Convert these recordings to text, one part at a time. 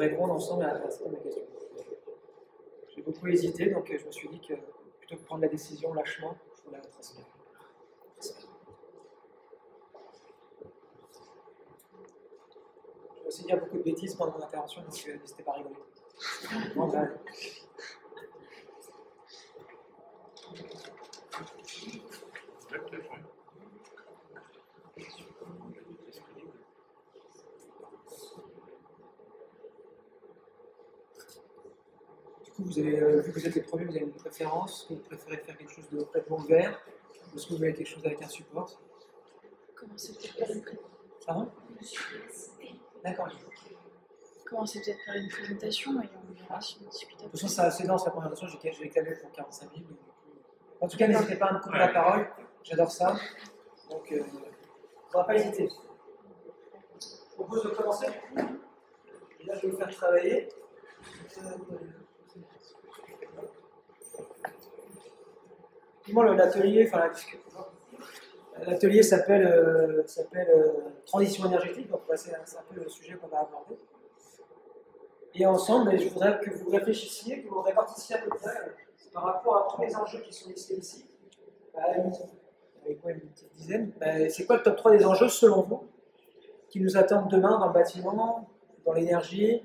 répondre ensemble à certaines questions. J'ai beaucoup hésité, donc je me suis dit que plutôt que de prendre la décision lâchement, je voulais la transmettre. Je vais aussi dire beaucoup de bêtises pendant mon intervention, donc n'hésitez pas à rigoler. Bon, ben, vous avez, vu que vous êtes les premiers, vous avez une préférence? Est-ce que vous préférez faire quelque chose de complètement ouvert? Ou est-ce que vous voulez quelque chose avec un support? Commencez peut-être par une présentation. Pardon? D'accord. Commencez peut-être par une présentation et on verra si on discute après. De toute façon, c'est assez dense la présentation, je vais clamer pour 45 minutes. En tout cas, n'hésitez pas à me couper la parole, j'adore ça. Donc, on ne va pas hésiter. Je propose de commencer. Et là, je vais vous faire travailler. L'atelier s'appelle Transition énergétique, donc c'est un peu le sujet qu'on va aborder. Et ensemble, je voudrais que vous réfléchissiez, que vous répartissiez à peu près par rapport à tous les enjeux qui sont listés ici. Avec quoi, une petite dizaine. C'est quoi le top 3 des enjeux selon vous qui nous attendent demain dans le bâtiment, dans l'énergie,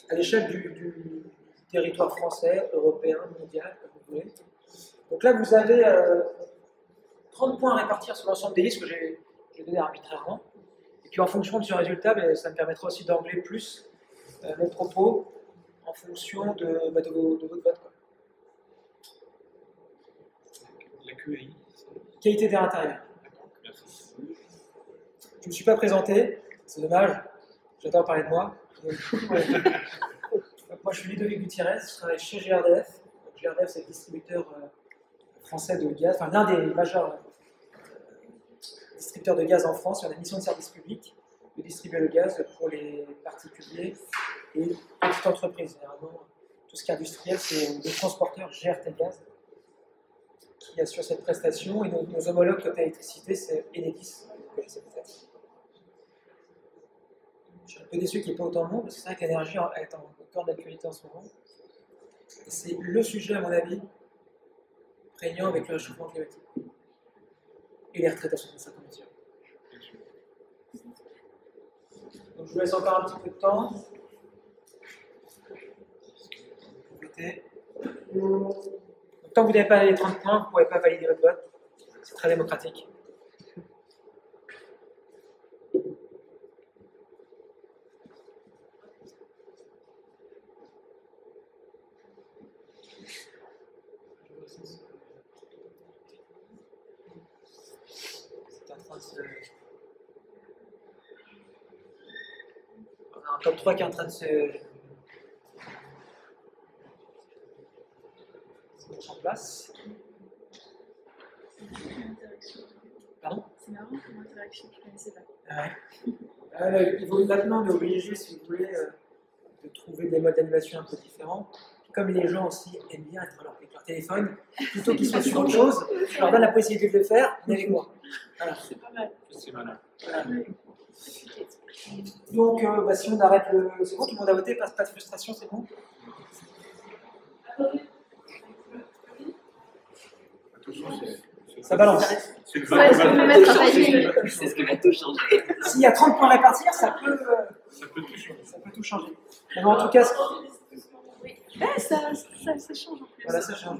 à l'échelle du territoire français, européen, mondial, comme vous voulez. Donc là, vous avez 30 points à répartir sur l'ensemble des listes que j'ai donné arbitrairement. Et puis en fonction de ce résultat, ça me permettra aussi d'angler plus mes propos en fonction de votre vote. Quoi. La QI. Qualité d'air intérieur. Merci. Je ne me suis pas présenté, c'est dommage, j'adore parler de moi. Donc, moi, je suis Ludovic Gutiérrez, je travaille chez GRDF. Donc, GRDF, c'est le distributeur français de gaz, enfin l'un des majeurs distributeurs de gaz en France. Il y a une mission de service public de distribuer le gaz pour les particuliers et petites entreprises. Généralement, tout ce qui est industriel, c'est des transporteurs GRT Gaz qui assurent cette prestation. Et nos homologues côté électricité, c'est Enedis. Je suis un peu déçu qu'il n'y ait pas autant de monde, parce que c'est vrai que l'énergie est au cœur de l'actualité en ce moment. C'est le sujet, à mon avis, prégnant avec le réchauffement climatique. Et les retraites à 65 ans, bien sûr. Donc je vous laisse encore un petit peu de temps. Donc, tant que vous n'avez pas les 30 points, vous ne pourrez pas valider votre vote. C'est très démocratique. On a un top 3 qui est en train de se mettre en place. Pardon? C'est marrant comme interaction, je ne connaissais pas. Maintenant, on est obligé, si vous voulez, de trouver des modes d'animation un peu différents. Comme les gens aussi aiment bien être avec leur téléphone, plutôt qu'ils soient sur autre chose, je leur donne la possibilité de le faire, venez avec moi. Voilà. C'est pas mal. C'est malin. Voilà. Donc, si on arrête le. C'est bon, tout le monde a voté, pas de frustration, c'est bon? Ça balance. C'est le Ouais, est-ce qu'on peut mettre un panier? C'est ce qui va tout changer. S'il y a 30 points à répartir, ça peut tout changer. ça peut tout changer. Mais bon, en tout cas, Ouais, ça change en plus. voilà, ça change.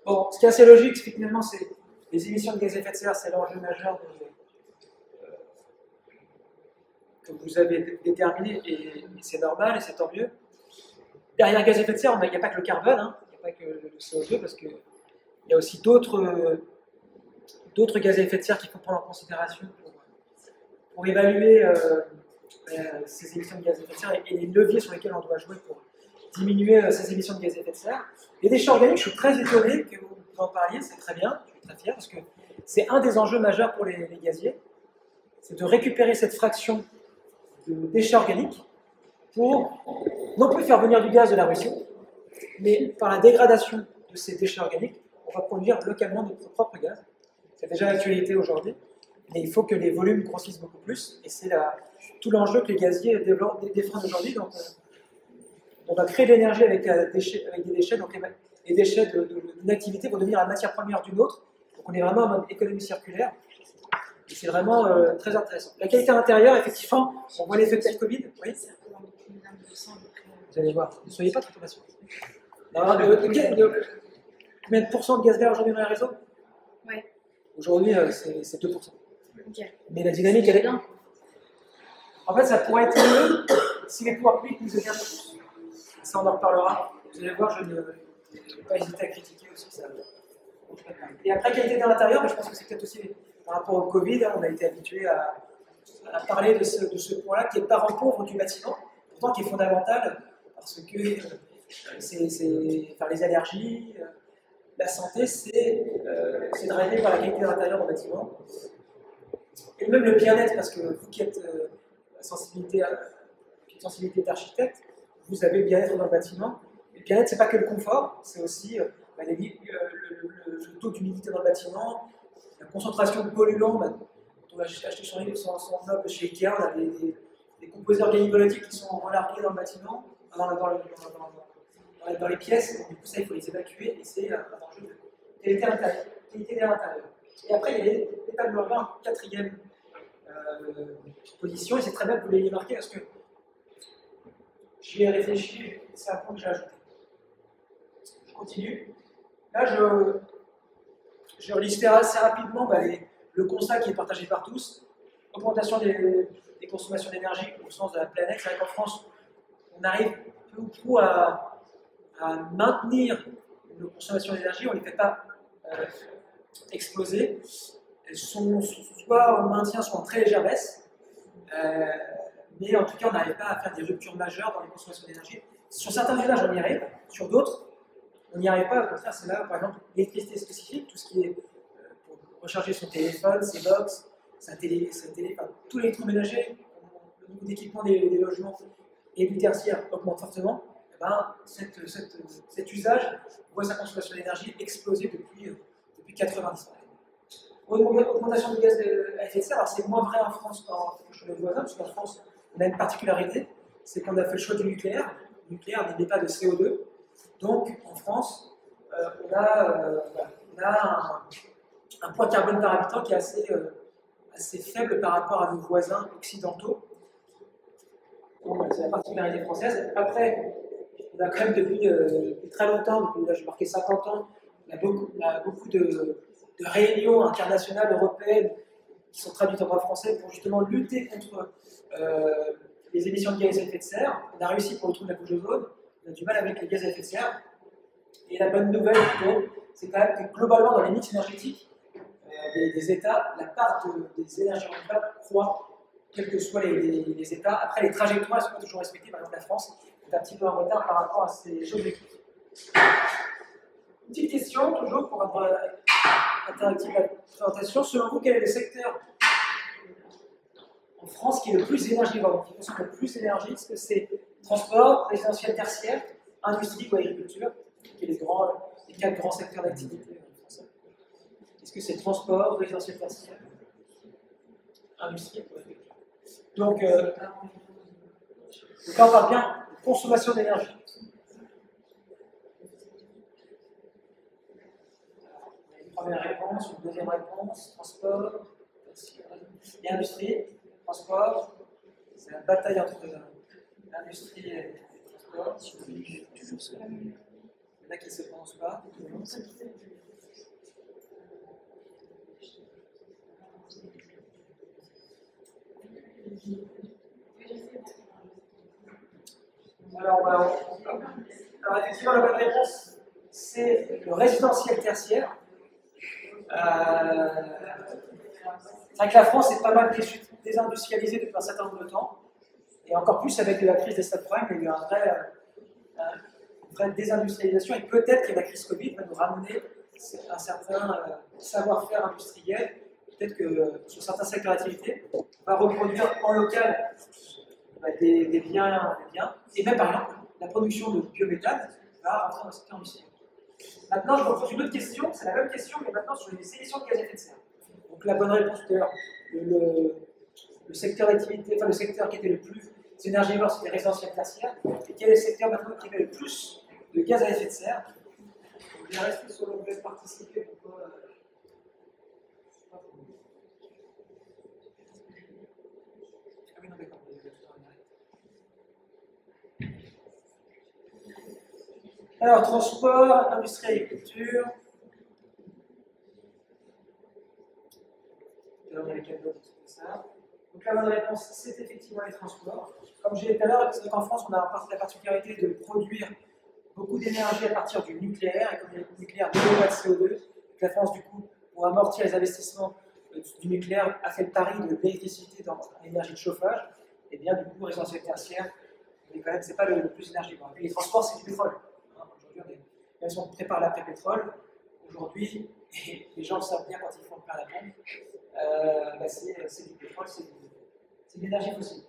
Bon, ce qui est assez logique, c'est que finalement, c'est les émissions de gaz à effet de serre, c'est l'enjeu majeur que vous avez déterminé, et c'est normal, et c'est tant mieux. Derrière le gaz à effet de serre, il n'y a pas que le carbone, hein, il n'y a pas que le CO2, parce qu'il y a aussi d'autres gaz à effet de serre qu'il faut prendre en considération pour évaluer ces émissions de gaz à effet de serre et les leviers sur lesquels on doit jouer pour diminuer ces émissions de gaz à effet de serre. Les déchets organiques, je suis très étonné que vous en parliez, c'est très bien, je suis très fier, parce que c'est un des enjeux majeurs pour les gaziers, c'est de récupérer cette fraction de déchets organiques pour non plus faire venir du gaz de la Russie, mais par la dégradation de ces déchets organiques, on va produire localement notre propre gaz. C'est déjà l'actualité aujourd'hui. Mais il faut que les volumes grossissent beaucoup plus, et c'est tout l'enjeu que les gaziers défendent aujourd'hui. Donc, on va créer de l'énergie avec des déchets, donc les déchets d'une activité vont devenir la matière première d'une autre. Donc on est vraiment en mode économie circulaire, et c'est vraiment très intéressant. La qualité intérieure, effectivement, on voit l'effet de Covid. Oui. Vous allez voir, ne soyez pas trop patients. Combien de pourcents de gaz vert aujourd'hui dans les réseaux? Ouais. Aujourd'hui, c'est 2%. Okay. Mais la dynamique, elle est... En fait, ça pourrait être mieux si les pouvoirs publics nous aidaient un peu plus. Ça, on en reparlera. Vous allez voir, je ne vais pas hésiter à critiquer aussi ça. Et après, qualité de l'intérieur, mais je pense que c'est peut-être aussi par rapport au Covid, on a été habitué à parler de ce point-là qui est le parent pauvre du bâtiment, pourtant qui est fondamental parce que les allergies, la santé, c'est drivé par la qualité de l'intérieur du bâtiment. Et même le bien-être, parce que vous qui êtes sensibilité d'architecte, vous avez le bien-être dans le bâtiment. Le bien-être, c'est pas que le confort, c'est aussi le taux d'humidité dans le bâtiment, la concentration de polluants. On a acheté son meuble chez Ikea, on a des composés organiques volatiles qui sont relargués dans le bâtiment, dans les pièces. Donc, du coup, ça, il faut les évacuer, et c'est un enjeu de qualité d'air intérieur. Et après, il y a les tables urbaines en quatrième position, et c'est très bien que vous l'ayez marqué parce que j'y ai réfléchi, c'est un point que j'ai ajouté. Je continue. Là, je relistais assez rapidement le constat qui est partagé par tous. Augmentation des consommations d'énergie au sens de la planète. C'est vrai qu'en France, on arrive peu ou prou à maintenir nos consommations d'énergie, on ne les fait pas exploser. Elles sont soit en maintien, soit en très légère baisse. Mais en tout cas, on n'arrive pas à faire des ruptures majeures dans les consommations d'énergie. Sur certains usages, on y arrive. Sur d'autres, on n'y arrive pas. Au contraire, c'est là, par exemple, l'électricité spécifique, tout ce qui est pour recharger son téléphone, ses box, sa télé, enfin, tout l'électroménager, le niveau d'équipement des logements et du tertiaire augmente fortement. Et ben, cet usage voit sa consommation d'énergie exploser depuis 90 ans. Augmentation du gaz à effet de serre, alors c'est moins vrai en France qu'en chez les voisins, parce qu'en France, on a une particularité, c'est qu'on a fait le choix du nucléaire. Le nucléaire n'émet pas de CO2. Donc, en France, on a un poids carbone par habitant qui est assez faible par rapport à nos voisins occidentaux. Donc, c'est la particularité française. Après, on a quand même depuis très longtemps, depuis là j'ai marqué 50 ans, on a beaucoup de réunions internationales, européennes, qui sont traduites en droit français pour justement lutter contre les émissions de gaz à effet de serre. On a réussi pour le trou de la couche d'ozone, on a du mal avec les gaz à effet de serre. Et la bonne nouvelle, c'est quand même que globalement, dans les mix énergétiques des États, la part des énergies renouvelables croît, quels que soient les États. Après, les trajectoires ne sont pas toujours respectées. Par exemple, la France est un petit peu en retard par rapport à ces objectifs. Une petite question, toujours pour rendre interactive la présentation. Selon vous, quel est le secteur en France qui est le plus énergivore, qui consomme le plus d'énergie? Est-ce que c'est transport, résidentiel tertiaire, industrie ou agriculture, qui est les 4 grands secteurs d'activité français? Est-ce que c'est transport, résidentiel tertiaire, industrie ou agriculture? Donc, là on parle bien de consommation d'énergie. Première réponse, une deuxième réponse, transport et industrie. Transport, c'est la bataille entre l'industrie et le transport. Il y en a qui ne se prononcent pas. Alors effectivement, la bonne réponse, c'est le résidentiel tertiaire. C'est vrai que la France est pas mal désindustrialisée depuis un certain nombre de temps, et encore plus avec la crise des subprimes, il y a eu une vraie désindustrialisation, et peut-être que la crise Covid va nous ramener un certain savoir-faire industriel, peut-être que sur certains secteurs d'activité, on va reproduire en local des biens, et même par exemple, la production de biométhane va rentrer dans le secteur industriel. Maintenant, je vous pose une autre question, c'est la même question, mais maintenant sur les émissions de gaz à effet de serre. Donc la bonne réponse tout à l'heure, le secteur d'activité, enfin le secteur qui était le plus énergivore, c'était résidentiel tertiaire. Et quel est le secteur maintenant qui émet le plus de gaz à effet de serre? Je vais rester sur l'onglet participer. Pourquoi ah oui, non, d'accord. Alors, transport, industrie, agriculture. On avait ça. Donc la bonne réponse, c'est effectivement les transports. Comme je l'ai dit tout à l'heure, c'est qu'en France, on a la particularité de produire beaucoup d'énergie à partir du nucléaire, et comme le nucléaire n'émet pas de CO2, la France, du coup, pour amortir les investissements du nucléaire, a fait le pari de l'électricité dans l'énergie de chauffage, et bien, du coup, résidentiel tertiaire, mais quand même, c'est pas le plus énergivore. Et puis les transports, c'est du pétrole. Aujourd'hui, même si on prépare l'après-pétrole, aujourd'hui, et les gens le savent bien quand ils font plein la pompe, c'est du pétrole, c'est de l'énergie fossile.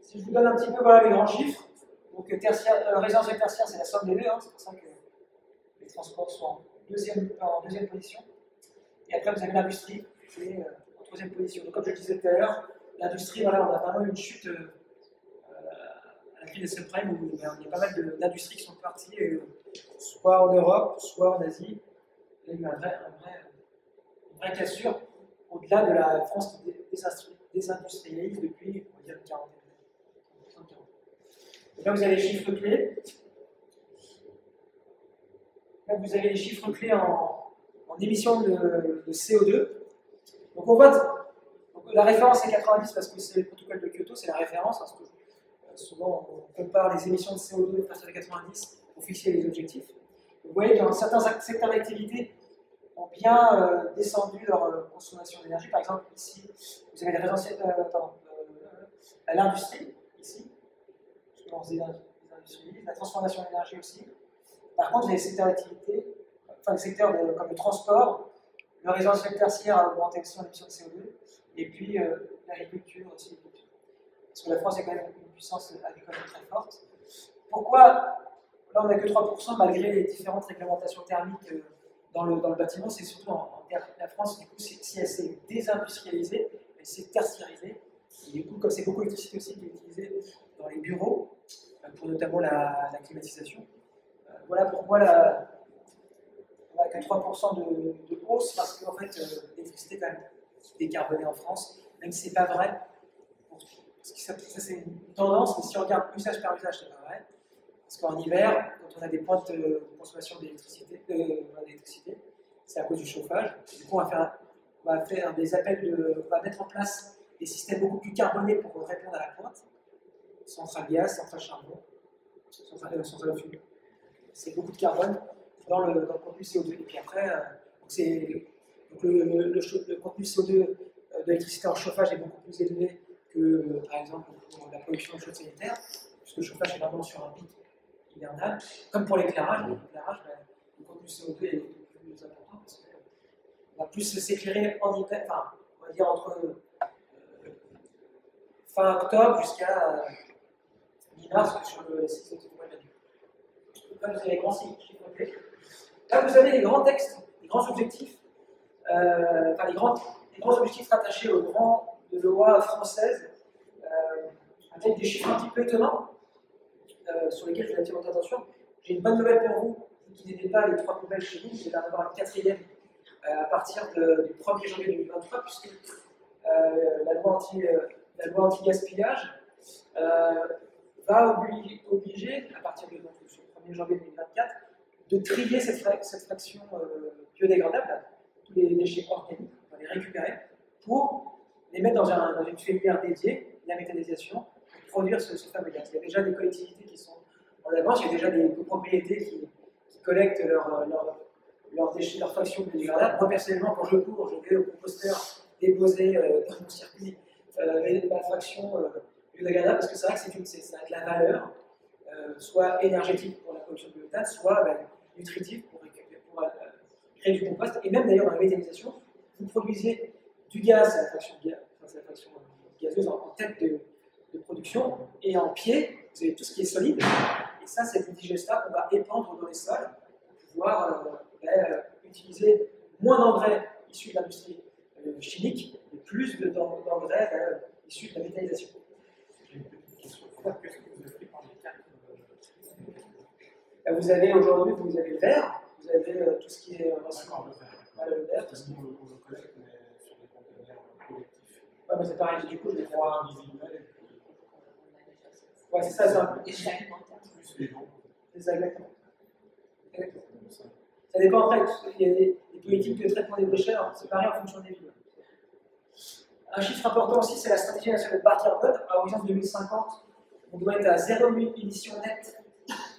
Si je vous donne un petit peu voilà, les grands chiffres, donc résidentiel tertiaire, c'est la somme des deux, hein, c'est pour ça que les transports sont en deuxième position. Et après, vous avez l'industrie, qui est en troisième position. Donc, comme je le disais tout à l'heure, l'industrie, voilà, on a vraiment eu une chute à la crise des subprimes où il y a pas mal d'industries qui sont parties, soit en Europe, soit en Asie. Il y a eu une vraie cassure au-delà de la France qui désindustrialise depuis, on va dire, 40 ans. Donc là, vous avez les chiffres clés. Là, vous avez les chiffres clés en émissions de CO2. Donc, on voit, la référence est 90 parce que c'est le protocole de Kyoto, c'est la référence. Parce que, souvent, on compare les émissions de CO2 à partir de 90 pour fixer les objectifs. Vous voyez que certains secteurs d'activité ont bien descendu leur consommation d'énergie. Par exemple, ici, vous avez l'industrie, ici, les industries, la transformation d'énergie aussi. Par contre, les secteurs d'activité, enfin les secteurs comme le transport, le résidentiel tertiaire a augmenté aussi en émissions de CO2, et puis l'agriculture aussi. Parce que la France est quand même une puissance agricole très forte. Pourquoi là on n'a que 3% malgré les différentes réglementations thermiques dans le bâtiment? C'est surtout la France, du coup, si elle s'est désindustrialisée, elle s'est tertiarisée. Et du coup, comme c'est beaucoup d'électricité aussi qui est utilisée dans les bureaux, pour notamment la climatisation. Voilà pourquoi on n'a que 3% de hausse, parce qu'en fait, l'électricité est quand même décarbonée en France, même si ce n'est pas vrai. Parce que ça c'est une tendance, mais si on regarde usage par usage, c'est pas vrai. Parce qu'en hiver, quand on a des pointes de consommation d'électricité, c'est à cause du chauffage. Du coup, on va faire des appels on va mettre en place des systèmes beaucoup plus carbonés pour répondre à la pointe. Centrale gaz, centrale charbon, centrale au fioul. C'est beaucoup de carbone dans le contenu CO2. Et puis après, le contenu CO2 de l'électricité en chauffage est beaucoup plus élevé que, par exemple, pour la production de chaude sanitaire, puisque le chauffage est vraiment sur un pic hivernal. Comme pour l'éclairage, le contenu CO2 est plus important parce qu'on va plus s'éclairer en hiver, enfin, on va dire entre fin octobre jusqu'à mi-mars sur le site de mois de l'année. Là, vous avez les grands chiffres clés. Là, vous avez les grands textes, les grands objectifs, les grands objectifs rattachés aux grandes lois françaises, avec des chiffres un petit peu étonnants, sur lesquels je vais attirer votre attention. J'ai une bonne nouvelle pour vous, qui n'était pas les 3 poubelles chez vous, vous allez en avoir une 4e à partir du 1er janvier 2023, puisque la loi anti-gaspillage va obliger, à partir du 1er janvier 2024, de trier cette fraction biodégradable, tous les déchets organiques, on va les récupérer, pour les mettre dans une filière dédiée, la méthanisation, pour produire ce fameux gaz. Il y a déjà des collectivités qui sont en avance, il y a déjà des copropriétés qui collectent leurs déchets, leurs fractions biodégradables. Moi, personnellement, quand je cours, je vais au composteur déposer dans mon circuit ma fraction biodégradable, parce que c'est vrai que ça a de la valeur, soit énergétique pour la production de méthane, soit nutritive pour créer du compost. Et même d'ailleurs dans la méthanisation, vous produisez du gaz, c'est la fraction gazeuse en tête de production, et en pied, vous avez tout ce qui est solide. Et ça, c'est du digestat qu'on va épandre dans les sols pour pouvoir utiliser moins d'engrais issus de l'industrie chimique, et plus d'engrais issus de la méthanisation. J'ai une petite question. Qu'est-ce que vous avez par les cartes Vous avez aujourd'hui, vous avez le vert, vous avez tout ce qui est D'accord, le vert. voilà, le vert. Parce qu'on le collecte, mais sur des conteneurs collectifs. Ouais, mais c'est pareil, du coup, je vais faire Trois individuels et puis ouais, c'est ça, c'est un peu. Déchets alimentaires. plus les gens. C'est ça, exactement. Ça dépend après, il y a des politiques de traitement des déchets, hein, c'est pareil en fonction des villes. Un chiffre important aussi, c'est la stratégie nationale de bas carbone. À l'horizon 2050, on doit être à 0 émissions nettes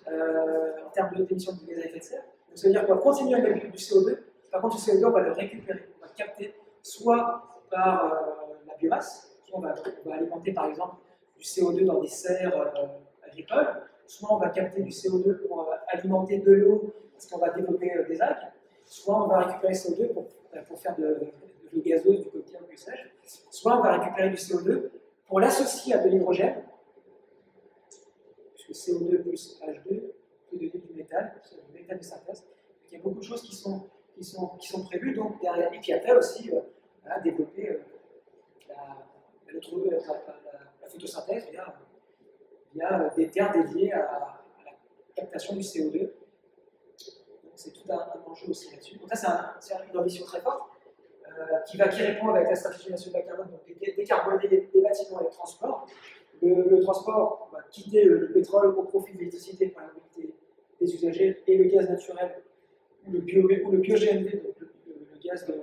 en termes d'émissions de gaz à effet de serre. Donc ça veut dire qu'on va continuer à émettre du CO2, par contre, ce CO2, on va le récupérer, on va le capter soit par la biomasse, soit on va alimenter par exemple du CO2 dans des serres agricoles, soit on va capter du CO2 pour alimenter de l'eau parce qu'on va développer des algues, soit on va récupérer le CO2 pour faire de l'eau gazeuse, du cocktail, que sais-je, soit on va récupérer du CO2 pour l'associer à de l'hydrogène, puisque CO2 plus H2 peut donner du méthane, c'est du méthane de synthèse. Il y a beaucoup de choses qui sont prévues, donc derrière. Et puis après aussi, développer la photosynthèse via des terres dédiées à la captation du CO2. Donc c'est tout un enjeu aussi là-dessus. Donc ça, c'est une ambition très forte qui répond avec la stratégie nationale bas carbone, donc décarboner les bâtiments et les transports. Le transport va quitter le pétrole au profit de l'électricité pour la mobilité des usagers et le gaz naturel ou le bio-GNV, donc le gaz de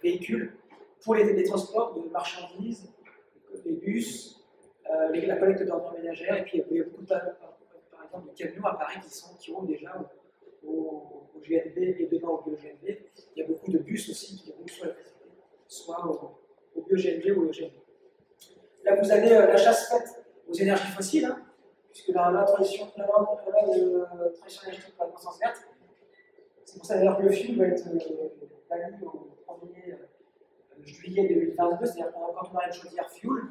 véhicules, pour les transports de marchandises, les bus, la collecte d'ordures ménagères, et puis il y a beaucoup par exemple de camions à Paris qui roulent déjà au GNV et demain au bio-GNV. Il y a beaucoup de bus aussi qui roulent sur l'électricité, soit au bio-GNV ou au GNV. Là, vous avez la chasse faite aux énergies fossiles, hein, puisque dans la transition énergétique pour la croissance verte, c'est pour ça d'ailleurs que le fuel va être banni au 1er juillet 2022, c'est-à-dire que quand on aura une chaudière fuel,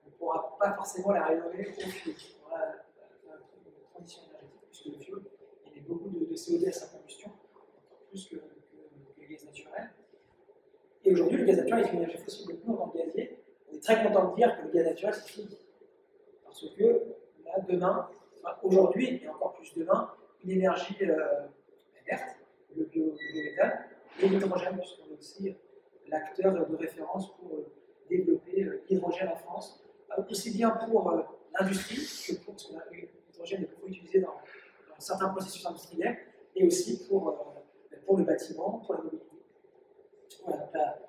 on ne pourra pas forcément la rénover au fuel. On aura la transition énergétique, puisque le fuel émet beaucoup de CO2 à sa combustion, encore plus que le gaz naturel. Et aujourd'hui, le gaz naturel est une énergie fossile, donc nous, dans le gazier, on est très content de dire que le gaz naturel, c'est fini. Parce que là, demain, aujourd'hui et encore plus demain, une énergie verte, le biométhane, et l'hydrogène, puisqu'on est aussi l'acteur de référence pour développer l'hydrogène en France, aussi bien pour l'industrie, que parce que l'hydrogène est beaucoup utilisé dans certains processus industriels, et aussi pour le bâtiment, pour la mobilité. Voilà, là,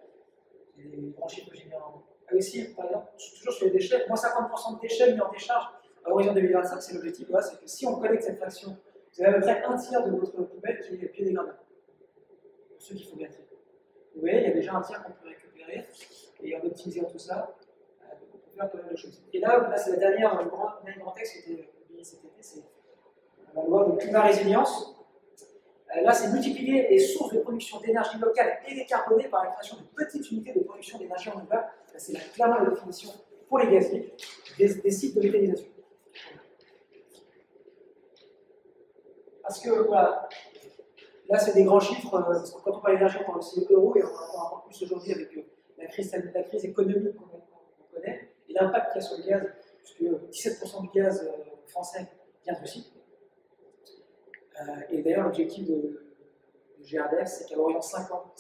les grands chiffres que j'ai mis en. Aussi, par exemple, toujours sur les déchets, moins 50% de déchets mis en décharge à l'horizon 2025, c'est l'objectif, voilà, c'est que si on collecte cette fraction, vous avez à peu près un tiers de votre poubelle qui est biodégradable. Pour ceux qui font bien trier. Vous voyez, il y a déjà un tiers qu'on peut récupérer, et en optimisant tout ça, on peut faire pas mal de choses. Et là c'est la dernière grand texte qui a été publié cet été, c'est la loi de climat résilience. Là, c'est multiplier les sources de production d'énergie locale et décarbonée par la création de petites unités de production d'énergie renouvelable. C'est clairement la définition pour les gaziers des sites de méthanisation. Parce que, voilà, là, c'est des grands chiffres. Parce que quand on parle d'énergie, on parle aussi d'euros, et on en parle encore plus aujourd'hui avec la crise économique qu'on connaît, et l'impact qu'il y a sur le gaz, puisque 17% du gaz français vient de Russie. Et d'ailleurs, l'objectif de GRDF, c'est qu'à l'horizon 5 ans,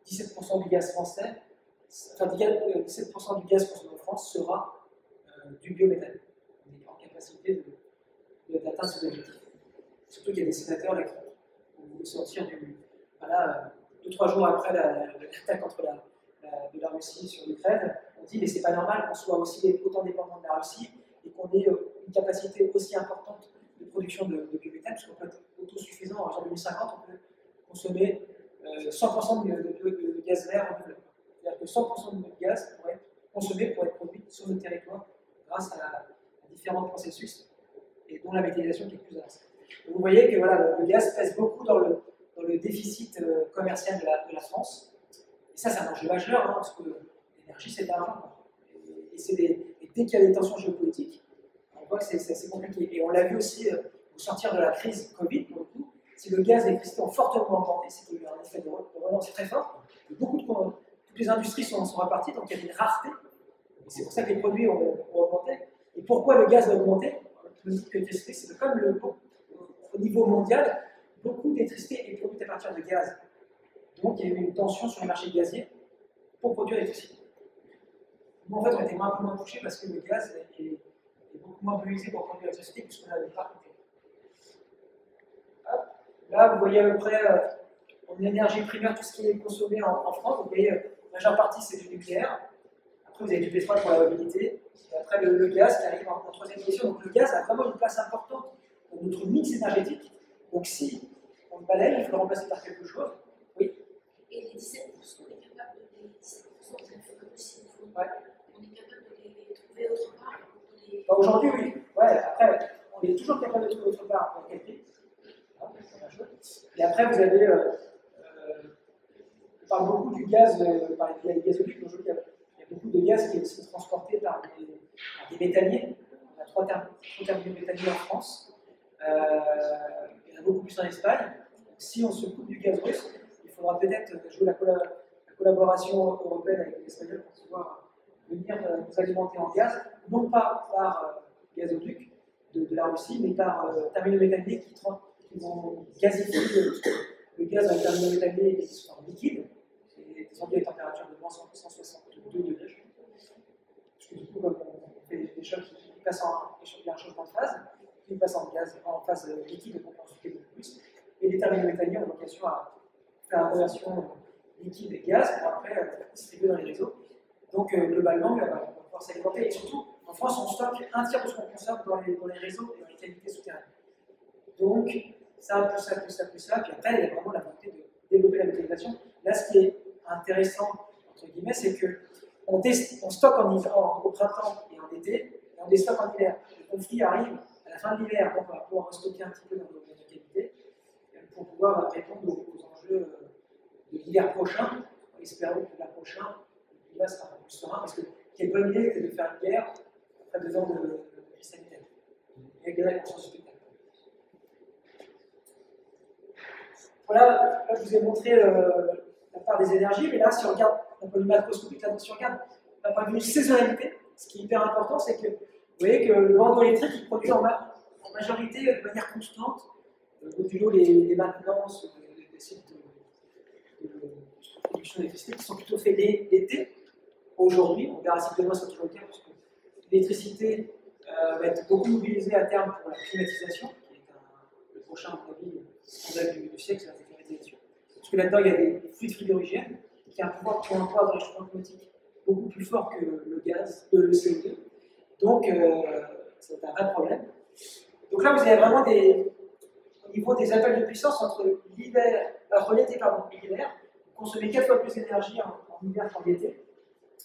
17% du gaz français, enfin 17% du gaz consommé en France sera du biométhane. On est en capacité d'atteindre cet objectif. Surtout qu'il y a des sénateurs là, qui vont sortir voilà, 2-3 jours après l'attaque de la Russie sur l'Ukraine, on dit mais c'est pas normal qu'on soit aussi autant dépendant de la Russie et qu'on ait une capacité aussi importante de production de biométhane, puisqu'on peut être autosuffisant en 2050, on peut consommer 100% de gaz vert renouvelable. C'est-à-dire que 100% de notre gaz pourrait être consommé pour être produit sur notre territoire grâce à différents processus, et dont la méthanisation qui est plus avancée. Vous voyez que voilà, le gaz pèse beaucoup dans le déficit commercial de la France. Et ça, c'est un enjeu majeur, hein, parce que l'énergie, c'est de l'argent. Et dès qu'il y a des tensions géopolitiques, on voit que c'est assez compliqué. Et on l'a vu aussi au sortir de la crise Covid, pour le coup, si le gaz et l'électricité ont fortement augmenté, c'était un effet de vraiment c'est très fort. Toutes les industries sont réparties, donc il y a une rareté. Et c'est pour ça que les produits ont augmenté. Et pourquoi le gaz a augmenté? L'électricité, c'est que comme au niveau mondial, beaucoup d'électricité est produite à partir de gaz. Donc il y a eu une tension sur le marché gazier pour produire l'électricité. Nous, en fait, on était un peu moins touchés parce que le gaz est beaucoup moins utilisé pour produire l'électricité puisqu'on n'avait pas compté. Là, vous voyez à peu près en énergie primaire tout ce qui est consommé en France. Vous voyez, la majeure partie c'est du nucléaire. Après, vous avez du pétrole pour la mobilité. Et après, le gaz qui arrive en troisième position. Donc, le gaz a vraiment une place importante dans notre mix énergétique. Donc, si on le balaye, il faut le remplacer par quelque chose. Oui. Et les 17%, on est capable de les 17%, c'est comme si ouais. On est capable de les trouver autre part. Bah, aujourd'hui, oui. Ouais, après, on est toujours capable de trouver autre part dans quel pays. Et après, vous avez. On parle beaucoup du gaz, par les gazoducs. Aujourd'hui, il y a beaucoup de gaz qui est aussi transporté par des méthaniers. On a 3 terminaux méthaniers en France. Il y en a beaucoup plus en Espagne. Donc, si on se coupe du gaz russe, il faudra peut-être jouer la collaboration européenne avec les Espagnols pour pouvoir venir nous alimenter en gaz, non pas par gazoduc de la Russie, mais par terminaux méthaniers qui vont gazifier le gaz dans les terminaux méthaniers qui sont liquides. C'est des enduits à température de moins 162 degrés. Parce que du coup, comme on fait des chocs qui passent il y a un changement de phase, qui passent en phase liquide pour construire beaucoup plus. Et les terminaux méthaniers ont vocation à faire la conversion liquide et gaz pour après distribuer dans les réseaux. Donc globalement, on va pouvoir s'alimenter. Et surtout, en France, on stocke un tiers de ce qu'on consomme dans les réseaux et dans les cavités souterraines. Donc, ça, plus ça, plus ça, plus ça. Puis après, il y a vraiment la volonté de développer la méthanisation. Là, ce qui est intéressant, entre guillemets, c'est qu'on stocke au printemps et en été, et on déstocke en hiver. Le conflit arrive à la fin de l'hiver, donc on va pouvoir restocker un petit peu dans nos cavités pour pouvoir répondre aux enjeux de l'hiver prochain, en espérant que l'hiver prochain, le climat sera plus serein, parce que quelle bonne idée de faire une guerre après 2 ans de crise sanitaire. Et la conscience spectacle. Voilà, là je vous ai montré la part des énergies, mais là si on regarde d'un point de vue macroscopique, là si on regarde d'un point de vue saisonnalité, ce qui est hyper important, c'est que vous voyez que le bandeau électrique il produit en majorité de manière constante, modulo les maintenances des sites de production d'électricité qui sont plutôt faits l'été. Aujourd'hui, on verra si demain c'est toujours le cas, parce que l'électricité va être beaucoup mobilisée à terme pour la climatisation, qui est le prochain, à mon avis, scandale du siècle, c'est la climatisation. Parce que là-dedans, il y a des fluides frigorigènes qui ont un pouvoir de réchauffement climatique beaucoup plus fort que le gaz, le CO2. Donc, c'est un vrai problème. Donc là, vous avez vraiment au niveau des appels de puissance entre l'été et l'hiver, vous consommez 4 fois plus d'énergie en hiver qu'en été.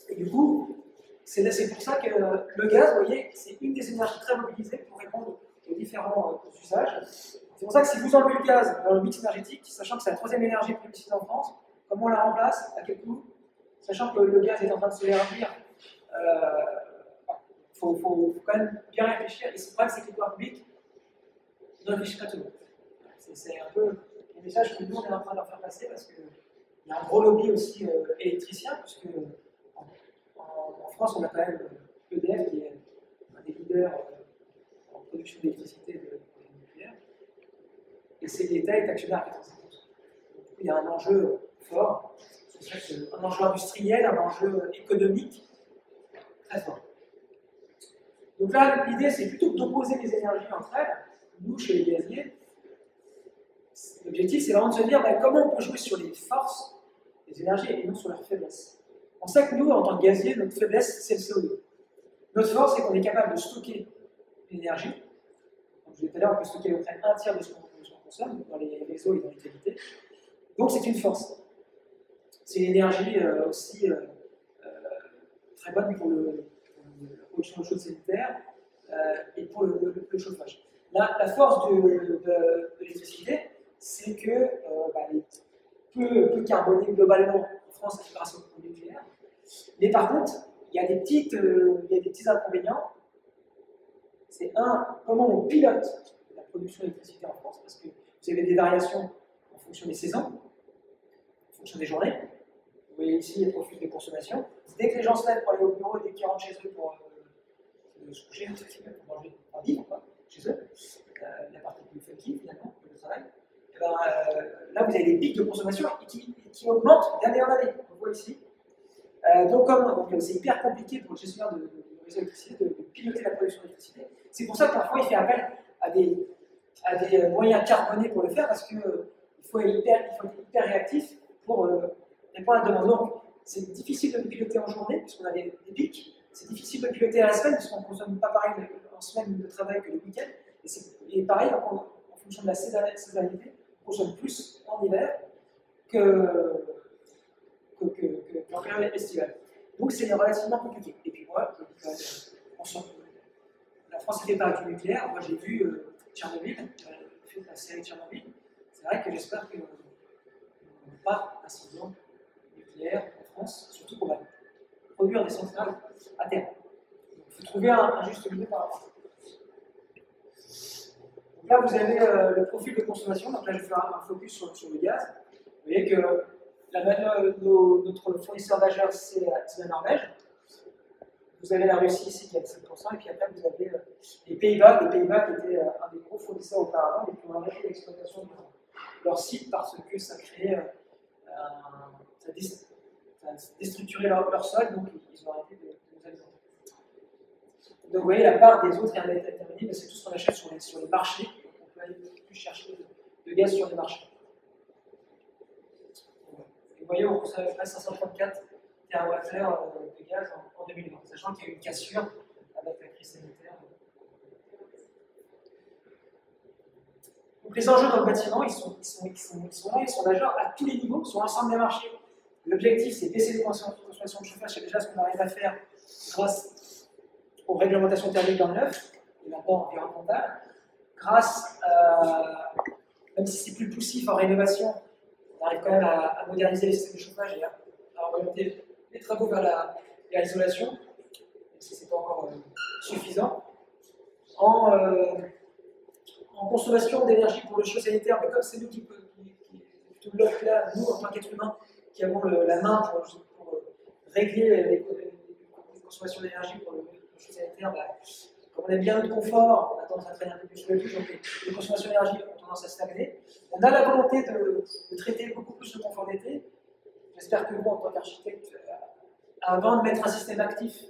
Et du coup, c'est pour ça que le gaz, vous voyez, c'est une des énergies très mobilisées pour répondre aux différents usages. C'est pour ça que si vous enlevez le gaz dans le mix énergétique, sachant que c'est la 3e énergie plus utilisée en France, comment on la remplace, à quel coût, sachant que le gaz est en train de se verdir, il faut quand même bien réfléchir. Et c'est vrai que c'est que les pouvoirs publics ne réfléchissent pas tout le monde. C'est un peu le message que nous on est en train de leur faire passer parce qu'il y a un gros lobby aussi électricien, puisque en France on a quand même EDF qui est un des leaders en production d'électricité de nucléaire. Et l'État est actionnaire à 85%. Donc, il y a un enjeu fort, un enjeu industriel, un enjeu économique très fort. Donc là, l'idée, c'est plutôt d'opposer les énergies entre elles. Nous, chez les gaziers, l'objectif, c'est vraiment de se dire comment on peut jouer sur les forces des énergies et non sur leurs faiblesses. On sait que nous, en tant que gaziers, notre faiblesse, c'est le CO2. Notre force, c'est qu'on est capable de stocker l'énergie. Comme je disais tout à l'heure, on peut stocker à peu près un tiers de ce qu'on consomme dans les réseaux et dans les cavités. Donc, c'est une force. C'est une énergie aussi très bonne pour la production de chaude sanitaire et pour le chauffage. La force de l'électricité, c'est que elle est peu carbonée globalement en France grâce au nucléaire. Mais par contre, il y a des petits inconvénients. C'est comment on pilote la production d'électricité en France, parce que vous avez des variations en fonction des saisons, en fonction des journées. Vous voyez ici les profils de consommation. Dès que les gens se lèvent pour aller au bureau, dès qu'ils rentrent chez eux pour se coucher, pour manger, pour vivre chez eux, la partie plus funky finalement, le travail, et ben, là vous avez des pics de consommation qui augmentent d'année en année. On voit ici. Donc c'est hyper compliqué pour le gestionnaire de réseau d'électricité de piloter la production d'électricité. C'est pour ça que parfois il fait appel à des moyens carbonés pour le faire, parce qu'il faut être hyper réactif pour répondre à la demande. Donc c'est difficile de le piloter en journée, puisqu'on a des pics. C'est difficile de piloter à la semaine, puisqu'on ne consomme pas pareil en semaine de travail que le week-end. Et pareil, en fonction de la saisonnalité, on consomme plus en hiver qu'en période estivale. Donc c'est relativement compliqué. Et puis moi, la France est faite par du nucléaire. Moi j'ai vu Tchernobyl, fait la série Tchernobyl. C'est vrai que j'espère qu'on n'a pas un accident nucléaire en France, surtout qu'on va produire des centrales à terre. Il faut trouver un juste milieu par rapport. Donc là vous avez le profil de consommation. Donc là je vais faire un focus sur le gaz. Vous voyez que notre fournisseur majeur, c'est la Norvège. Vous avez la Russie ici qui a 7%, et puis après vous avez les Pays-Bas qui étaient un des gros fournisseurs auparavant, et qui ont arrêté l'exploitation de leur site parce que ça créait, ça déstructurait leur sol, donc ils ont arrêté de nous alimenter. Donc vous voyez, la part des autres est intervenue, c'est tout ce qu'on achète sur les marchés, donc on peut aller plus chercher de gaz sur les marchés. Vous voyez, on consomme à peu près 534 TWh de gaz en 2020, sachant qu'il y a eu une cassure avec la crise sanitaire. Donc les enjeux dans le bâtiment, ils sont là, ils sont majeurs à tous les niveaux, sur l'ensemble des marchés. L'objectif, c'est baisser les consommations de chauffage, c'est déjà ce qu'on arrive à faire grâce aux réglementations thermiques dans le neuf, et maintenant environnementales, grâce à, même si c'est plus poussif en rénovation, on arrive quand même à moderniser les systèmes de chauffage et à orienter les travaux vers l'isolation, même si ce n'est pas encore suffisant. En consommation d'énergie pour le chaud sanitaire, mais comme c'est nous qui plutôt là, nous en tant qu'êtres humains, qui avons la main pour régler les consommations d'énergie pour le chaud sanitaire, comme on aime bien notre confort, on a tendance à traîner un peu plus sur le touche, donc les consommations d'énergie ont tendance à stagner. On a la volonté de traiter beaucoup plus le confort d'été. J'espère que vous, en tant qu'architecte, avant de mettre un système actif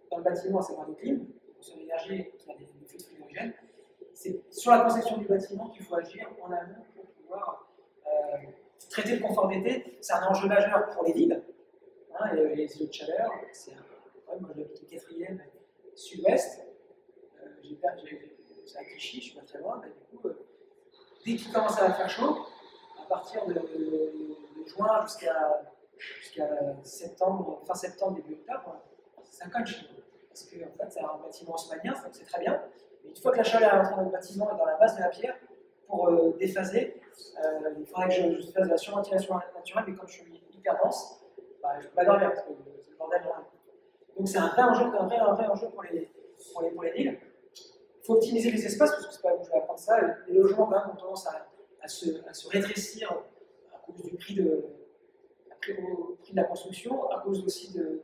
dans le bâtiment, à savoir des clims, qui consomment l'énergie qui a des fluides frigorigènes, c'est sur la conception du bâtiment qu'il faut agir en amont pour pouvoir traiter le confort d'été. C'est un enjeu majeur pour les villes, hein, les îlots de chaleur. C'est moi j'habite au 4e sud-ouest. C'est à Clichy, je suis pas très loin, mais du coup, dès qu'il commence à faire chaud, à partir de juin jusqu'à septembre, fin septembre, début octobre, ça colle chez nous. Parce que en fait, c'est un bâtiment haussmannien, donc c'est très bien. Mais une fois que la chaleur est rentrée dans le bâtiment et dans la base de la pierre, pour déphaser, il faudrait que je fasse de la surventilation naturelle, mais comme je suis hyper dense, je ne peux pas dormir parce que c'est le bordel. Donc c'est un vrai enjeu pour les villes. Il faut optimiser les espaces, parce que c'est pas, je vais apprendre ça, les logements quand même ont tendance à se rétrécir à cause du prix de la construction, à cause aussi des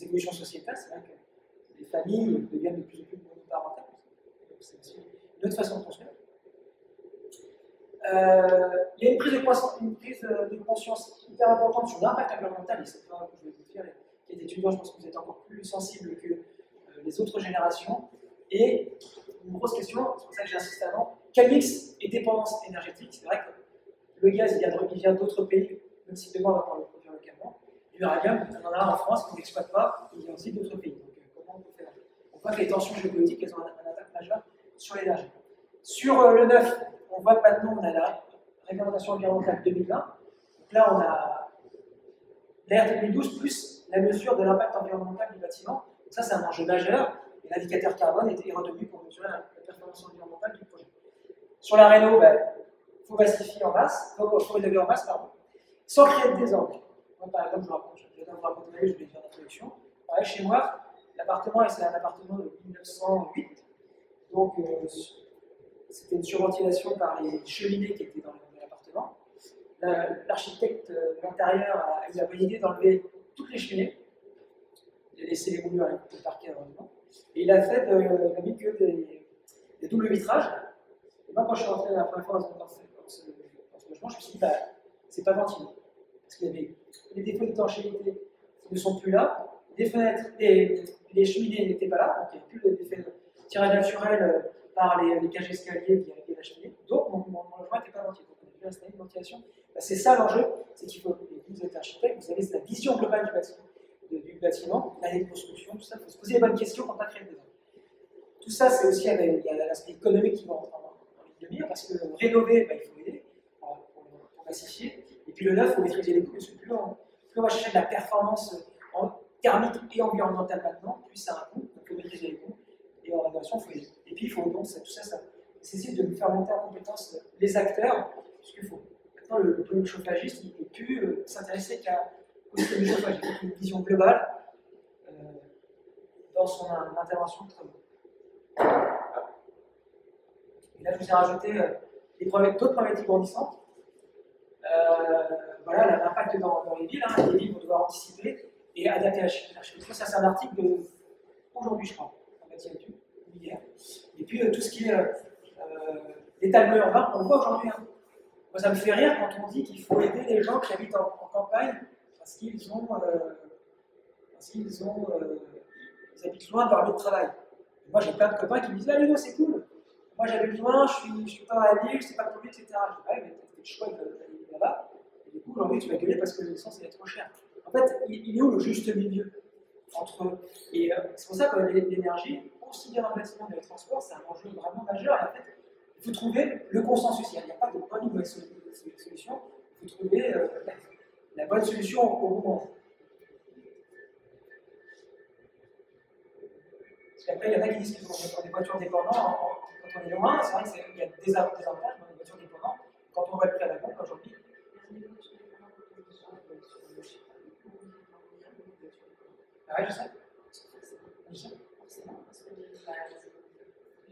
évolutions sociétales. C'est vrai que les familles deviennent de plus en plus monoparentales. C'est aussi une autre façon de construire. Il y a une prise de conscience hyper importante sur l'impact environnemental, et c'est pas que je vais vous dire, qui est étudiant, je pense que vous êtes encore plus sensible que les autres générations. Et une grosse question, c'est pour ça que j'insiste avant, quel mix et dépendance énergétique? C'est vrai que le gaz, il vient d'autres pays, même si demain on va pouvoir le produire localement. L'uranium, on en a en France qu'on n'exploite pas, il vient aussi d'autres pays. Donc comment on peut faire? On voit que les tensions géopolitiques, elles ont un impact majeur sur l'énergie. Sur le neuf, on voit que maintenant on a la réglementation environnementale 2020. Donc là, on a l'ER 2012 plus la mesure de l'impact environnemental du bâtiment. Donc ça, c'est un enjeu majeur. Et l'indicateur carbone est retenu pour mesurer la performance environnementale du projet. Sur la réno, il faut massifier en masse, il faut rénover en masse, pardon, sans créer de désordre. Moi, par exemple, je vais vous raconter ma vie, je vais faire l'introduction. Pareil, chez moi, l'appartement, c'est un appartement de 1908. Donc, c'était une surventilation par les cheminées qui étaient dans l'appartement. l'architecte de l'intérieur a eu la bonne idée d'enlever toutes les cheminées. Il a laissé les moulures avec le parquet heureusement. Et il a mis que des doubles vitrages. Et moi, quand je suis rentré la première fois dans ce logement, je me suis dit, bah, c'est pas ventilé. Parce qu'il y avait les défauts d'étanchéité qui ne sont plus là, les fenêtres, les cheminées n'étaient pas là, donc il n'y avait plus d'effet de tirage naturel par les cages escaliers qui avaient la cheminée. Donc mon logement n'était pas ventilé. Donc on a dû installer une ventilation. Bah, c'est ça l'enjeu, c'est qu'il faut, vous êtes architecte, vous avez la vision globale du bâtiment, l'année de construction, tout ça, il faut se poser les bonnes questions quand on crée le design. Tout ça, c'est aussi, il y a l'aspect économique qui va en ligne de mire, parce que rénover, bah, il faut aider pour massifier. Et puis le neuf, il faut maîtriser les coûts, parce que plus on va chercher de la performance thermique et environnementale maintenant, plus ça a un coût, donc il faut maîtriser les coûts. Et en rénovation, il faut aider. Et puis il faut donc, tout ça, ça nécessite de faire monter en compétence les acteurs, puisqu'il faut. Maintenant, le chauffagiste, il ne peut plus s'intéresser qu'à au système de chauffage, il faut une vision globale dans son intervention de travaux. Et là, je vous ai rajouté d'autres problématiques grandissantes. Voilà l'impact dans les villes. Les villes vont devoir anticiper et adapter l'architecture. Ça, c'est un article d'aujourd'hui, je crois, en matière hier. Et puis, tout ce qui est l'étalement urbain, on le voit aujourd'hui. Moi, ça me fait rire quand on dit qu'il faut aider les gens qui habitent en campagne parce qu'ils habitent loin de leur lieu de travail. Et moi, j'ai plein de copains qui me disent « Ah, c'est cool. Moi, j'habite loin, je suis pas à la ville, je sais pas polluer, etc. » Je dis « Ouais, mais t'as fait le choix d'aller là-bas. Et du coup, aujourd'hui, tu vas gueuler parce que l'essence est trop chère. » En fait, il est où le juste milieu entre... Et c'est pour ça que l'énergie, aussi bien dans le bâtiment que dans les transports, c'est un enjeu vraiment majeur. Et en fait, il faut trouver le consensus. Il n'y a pas de bonne ou mauvaise solution. Il faut trouver la bonne solution au bon moment. Parce qu'après, il y en a qui disent qu'il faut prendre des voitures dépendantes quand on est loin. C'est vrai qu'il y a des avantages dans les voitures dépendantes. Quand on va le faire à la pompe aujourd'hui. Ah ouais, je sais. Forcément, parce que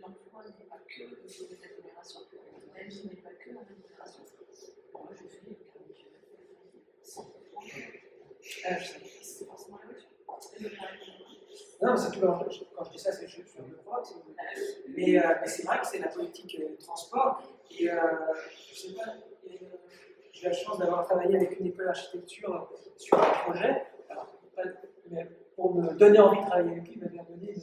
l'emploi n'est pas que des agglomérations, la vie n'est pas que en agglomération. Moi, je fais c'est forcément la voiture. Non, c'est tout l'enjeu. Quand je dis ça, c'est juste sur le droit. Mais c'est vrai que c'est la politique de transport. Et je sais pas, j'ai eu la chance d'avoir travaillé avec une école d'architecture sur un projet. Alors, mais pour me donner envie de travailler avec lui, il m'avait donné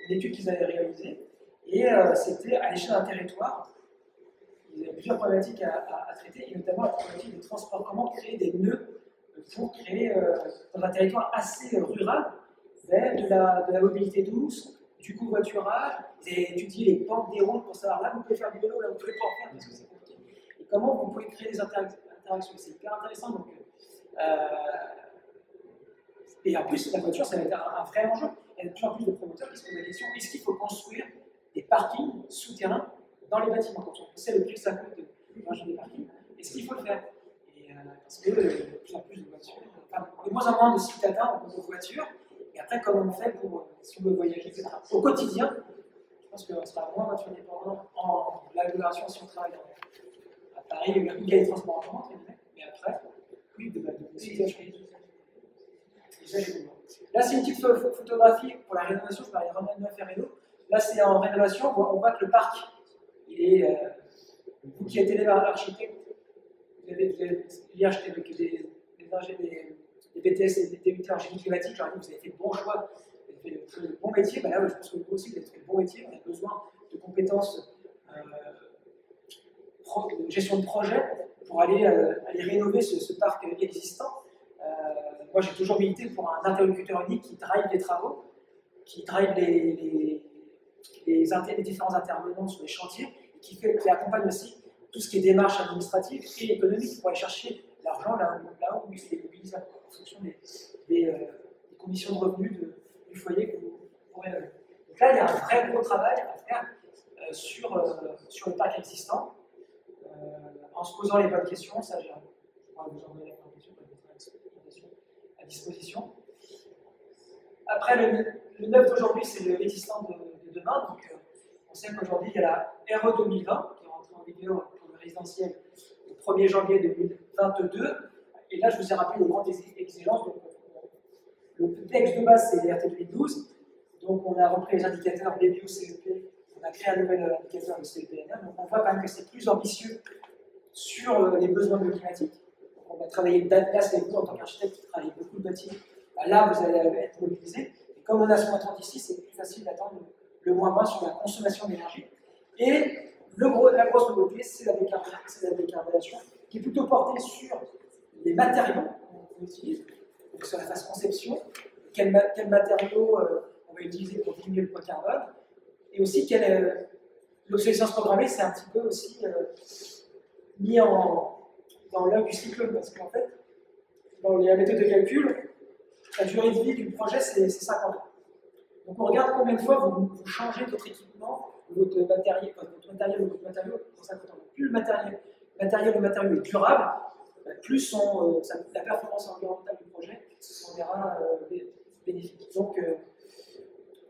une étude qu'ils avaient réalisée. Et c'était à l'échelle d'un territoire. Il y avait plusieurs problématiques à traiter, et notamment la problématique des transports. Comment créer des nœuds pour créer, dans un territoire assez rural, de la mobilité douce, du covoiturage, et étudier les pentes des routes pour savoir là vous pouvez faire du vélo, là vous ne pouvez pas en faire parce que c'est compliqué. Et comment vous pouvez créer des interactions. C'est hyper intéressant. Donc, et en plus, la voiture, ça va être un vrai enjeu. Il y a de plus en plus de promoteurs qui se posent la question est-ce qu'il faut construire des parkings souterrains dans les bâtiments? Quand on sait le prix que ça coûte de ranger des parkings, est-ce qu'il faut le faire? Et, parce que de plus en plus de voitures, de moins en moins de sites atteints de voitures. Et après, comment on fait pour, si on veut voyager, etc. Au quotidien, je pense qu'on sera moins voiture dépendant en l'agglomération si on travaille à Paris, où il y a les transports en commun, mais après, oui, de situation. Là, c'est une petite photographie pour la rénovation, je parlais de neuf et réno. Là, c'est en rénovation, on voit que le parc, il est. Vous qui êtes élève architecte, vous avez acheté des BTS et des DUT en génie climatique, j'aurais dit que vous avez fait le bon choix, vous avez fait le bon métier. Ben là, je pense que vous aussi, vous avez fait le bon métier. On a besoin de compétences de gestion de projet pour aller rénover ce parc existant. Moi, j'ai toujours milité pour un interlocuteur unique qui drive les travaux, qui drive les différents intervenants sur les chantiers, et qui accompagne aussi tout ce qui est démarche administrative et économique pour aller chercher l'argent là où il est mobilisé en fonction des conditions de revenus du foyer que vous pourrez donner. Donc là, il y a un vrai gros travail à faire sur le parc existant, en se posant les bonnes questions. Ça, je pourrais vous envoyer la présentation à disposition. Après, le neuf d'aujourd'hui, c'est l'existant de demain. Donc, on sait qu'aujourd'hui, il y a la RE 2020 qui est rentrée en vigueur pour le résidentiel au 1er janvier 2022. Et là, je vous ai rappelé les grandes exigences. Donc, le texte de base, c'est l'ERT 2012. Donc, on a repris les indicateurs BBIO, CEP. On a créé un nouvel indicateur, le CEPNR. Donc, on voit quand même que c'est plus ambitieux sur les besoins de l'eau climatique. Donc, on va travailler là, c'est vous, en tant qu'architecte, qui travaillez beaucoup de bâtiments. Là, vous allez être mobilisé. Et comme on a ce moins 30 ici, c'est plus facile d'attendre le moins 20 sur la consommation d'énergie. Et la grosse nouveauté, c'est la décarbonation, qui est plutôt portée sur les matériaux qu'on utilise, donc sur la phase conception, quels matériaux on va utiliser pour diminuer le poids carbone, et aussi l'obsolescence programmée, c'est un petit peu aussi mis dans l'œil du cyclone, parce qu'en fait, dans la méthode de calcul, la durée de vie du projet, c'est 50 ans. Donc on regarde combien de fois vous changez votre équipement, votre matériel pour 50 ans. Plus le matériel est durable, plus la performance environnementale du projet s'en verra bénéfique. Donc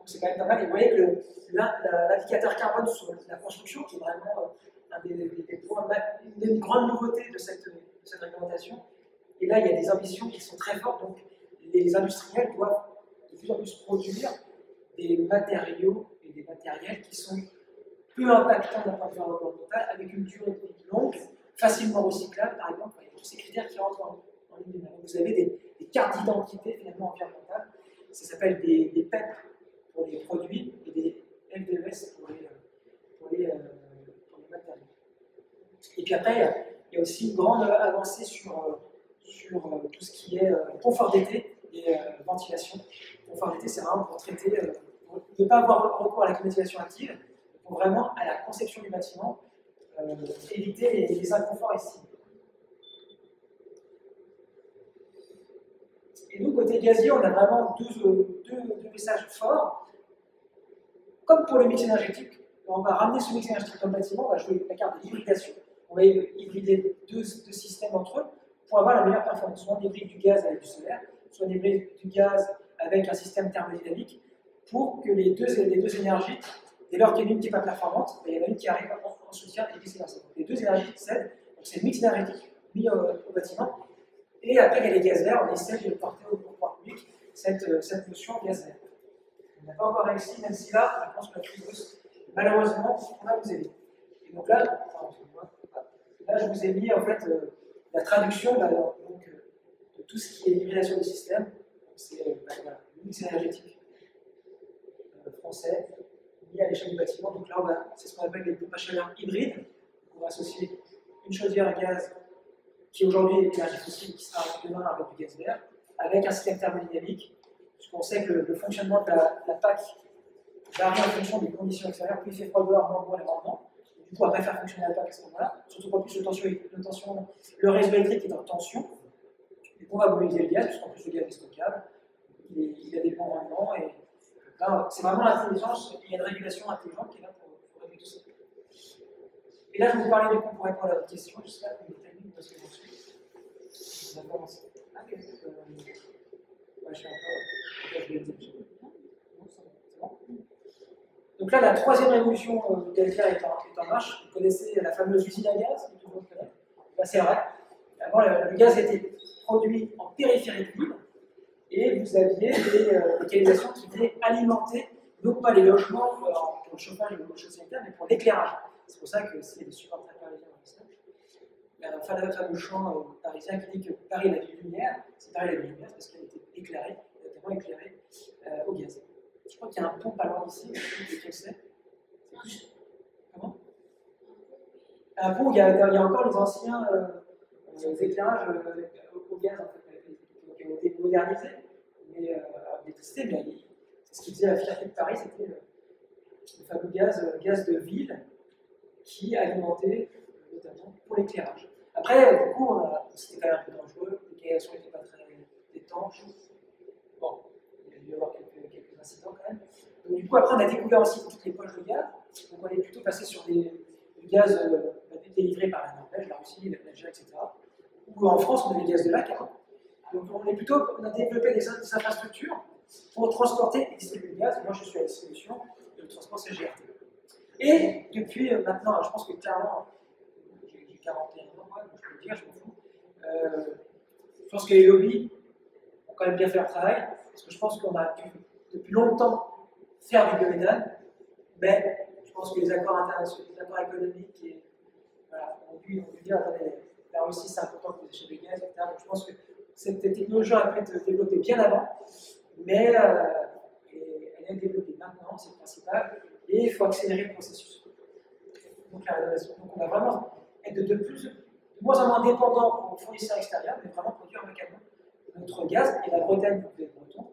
c'est quand même pas mal. Et vous voyez que l'indicateur carbone sur la construction, qui est vraiment une des grandes nouveautés de cette réglementation, et là il y a des ambitions qui sont très fortes, donc les industriels doivent de plus en plus produire des matériaux et des matériels qui sont peu impactants d'un point de vue environnemental, avec une durée de vie longue, facilement recyclable, par exemple. Il y a tous ces critères qui rentrent en ligne de mire. Vous avez des cartes d'identité finalement environnementales, ça s'appelle des PEP pour les produits et des LDES pour les matériaux. Et puis après, il y a aussi une grande avancée sur tout ce qui est confort d'été et ventilation. Confort d'été, c'est vraiment pour traiter, pour ne pas avoir recours à la climatisation active, pour vraiment, à la conception du bâtiment, éviter les inconforts ici. Et nous, côté gazier, on a vraiment deux messages forts. Comme pour le mix énergétique, on va ramener ce mix énergétique dans le bâtiment, on va jouer la carte de l'hybridation. On va hybrider deux systèmes entre eux pour avoir la meilleure performance. Soit on hybride du gaz avec du solaire, soit on hybride du gaz avec un système thermodynamique pour que les deux énergies, dès lors qu'il y en a une qui n'est pas performante, il y en a une qui arrive en soutien et vice-versa. Donc les deux énergies s'aident, donc c'est le mix énergétique mis au bâtiment. Et après, il y a les gaz verts, on essaie de porter au pouvoir public cette notion gaz vert. On n'a pas encore réussi, même si là, je pense que la crise, malheureusement, on va vous aider. Et donc là, je vous ai mis en fait la traduction de tout ce qui est hybridation du système. C'est le mix énergétique français mis à l'échelle du bâtiment. Donc là, c'est ce qu'on appelle les pompes à chaleur hybrides. On va associer une chaudière à gaz qui aujourd'hui est énergie fossile, qui sera demain avec du gaz vert, avec un système thermodynamique, puisqu'on sait que le fonctionnement de la PAC varie en fonction des conditions extérieures. Plus il fait froid dehors, moins bon les rendements. Du coup, après faire fonctionner la PAC à ce moment-là, surtout quand plus le réseau électrique est en tension, et on va mobiliser le gaz, puisqu'en plus le gaz est stockable, il a des bons rendements, et là, c'est vraiment l'intelligence, il y a une régulation intelligente qui est là pour régler tout ça. Et là, je vais vous parler du coup pour répondre à votre question, j'espère que vous avez vu parce que j'en suis. On va commencer. Je suis un peu. Donc là, la troisième révolution gazière est en marche. Vous connaissez la fameuse usine à gaz, que tout le monde connaît. Là, c'est vrai. Avant, le gaz était produit en périphérie de ville, et vous aviez des localisations qui venaient alimenter, non pas les logements pour le chauffage et le chauffage sanitaire, mais pour l'éclairage. C'est pour ça que c'est des supporters parisiens dans l'histoire. Il y a un fameux chant parisien qui dit que Paris est la ville lumière. C'est Paris la ville lumière parce qu'elle était éclairée, notamment éclairée au gaz. Je crois qu'il y a un pont pas loin d'ici, lequel c'est. Comment? Un pont où il y a encore les anciens éclairages au gaz, en fait, qui ont été modernisés, mais d'électricité, mais ce qui faisait la fierté de Paris, c'était le fameux gaz de ville qui alimentait notamment pour l'éclairage. Après, du coup, c'était quand même un peu dangereux, l'éclairage n'était pas très étanche. Bon, il y a dû y avoir quelques incidents quand même. Donc, du coup, après, on a découvert aussi toutes les poches de gaz. Donc, on est plutôt passé sur du gaz délivré par la Norvège, la Russie, l'Algérie, etc. Ou en France, on a des gaz de lac. Hein. Donc, on a développé des infrastructures pour transporter et distribuer le gaz. Moi, je suis à la distribution et le transport, c'est GRT. Et depuis maintenant, je pense que clairement, j'ai 41 ans, je décrire, je m'en fous. Je pense que les lobbies ont quand même bien fait leur travail, parce que je pense qu'on a dû, depuis longtemps, faire du biométhane, mais je pense que les accords internationaux, les accords économiques, et, voilà, ont dû dire, attendez, la Russie c'est important que les déchets de gaz, etc. Donc je pense que cette technologie a pu être développée bien avant, mais elle est développée maintenant, c'est le principal, et il faut accélérer le processus. Donc la rénovation. Donc on va vraiment être de moins en moins dépendant aux fournisseurs extérieurs, mais vraiment produire localement notre gaz. Et la Bretagne, vous êtes breton,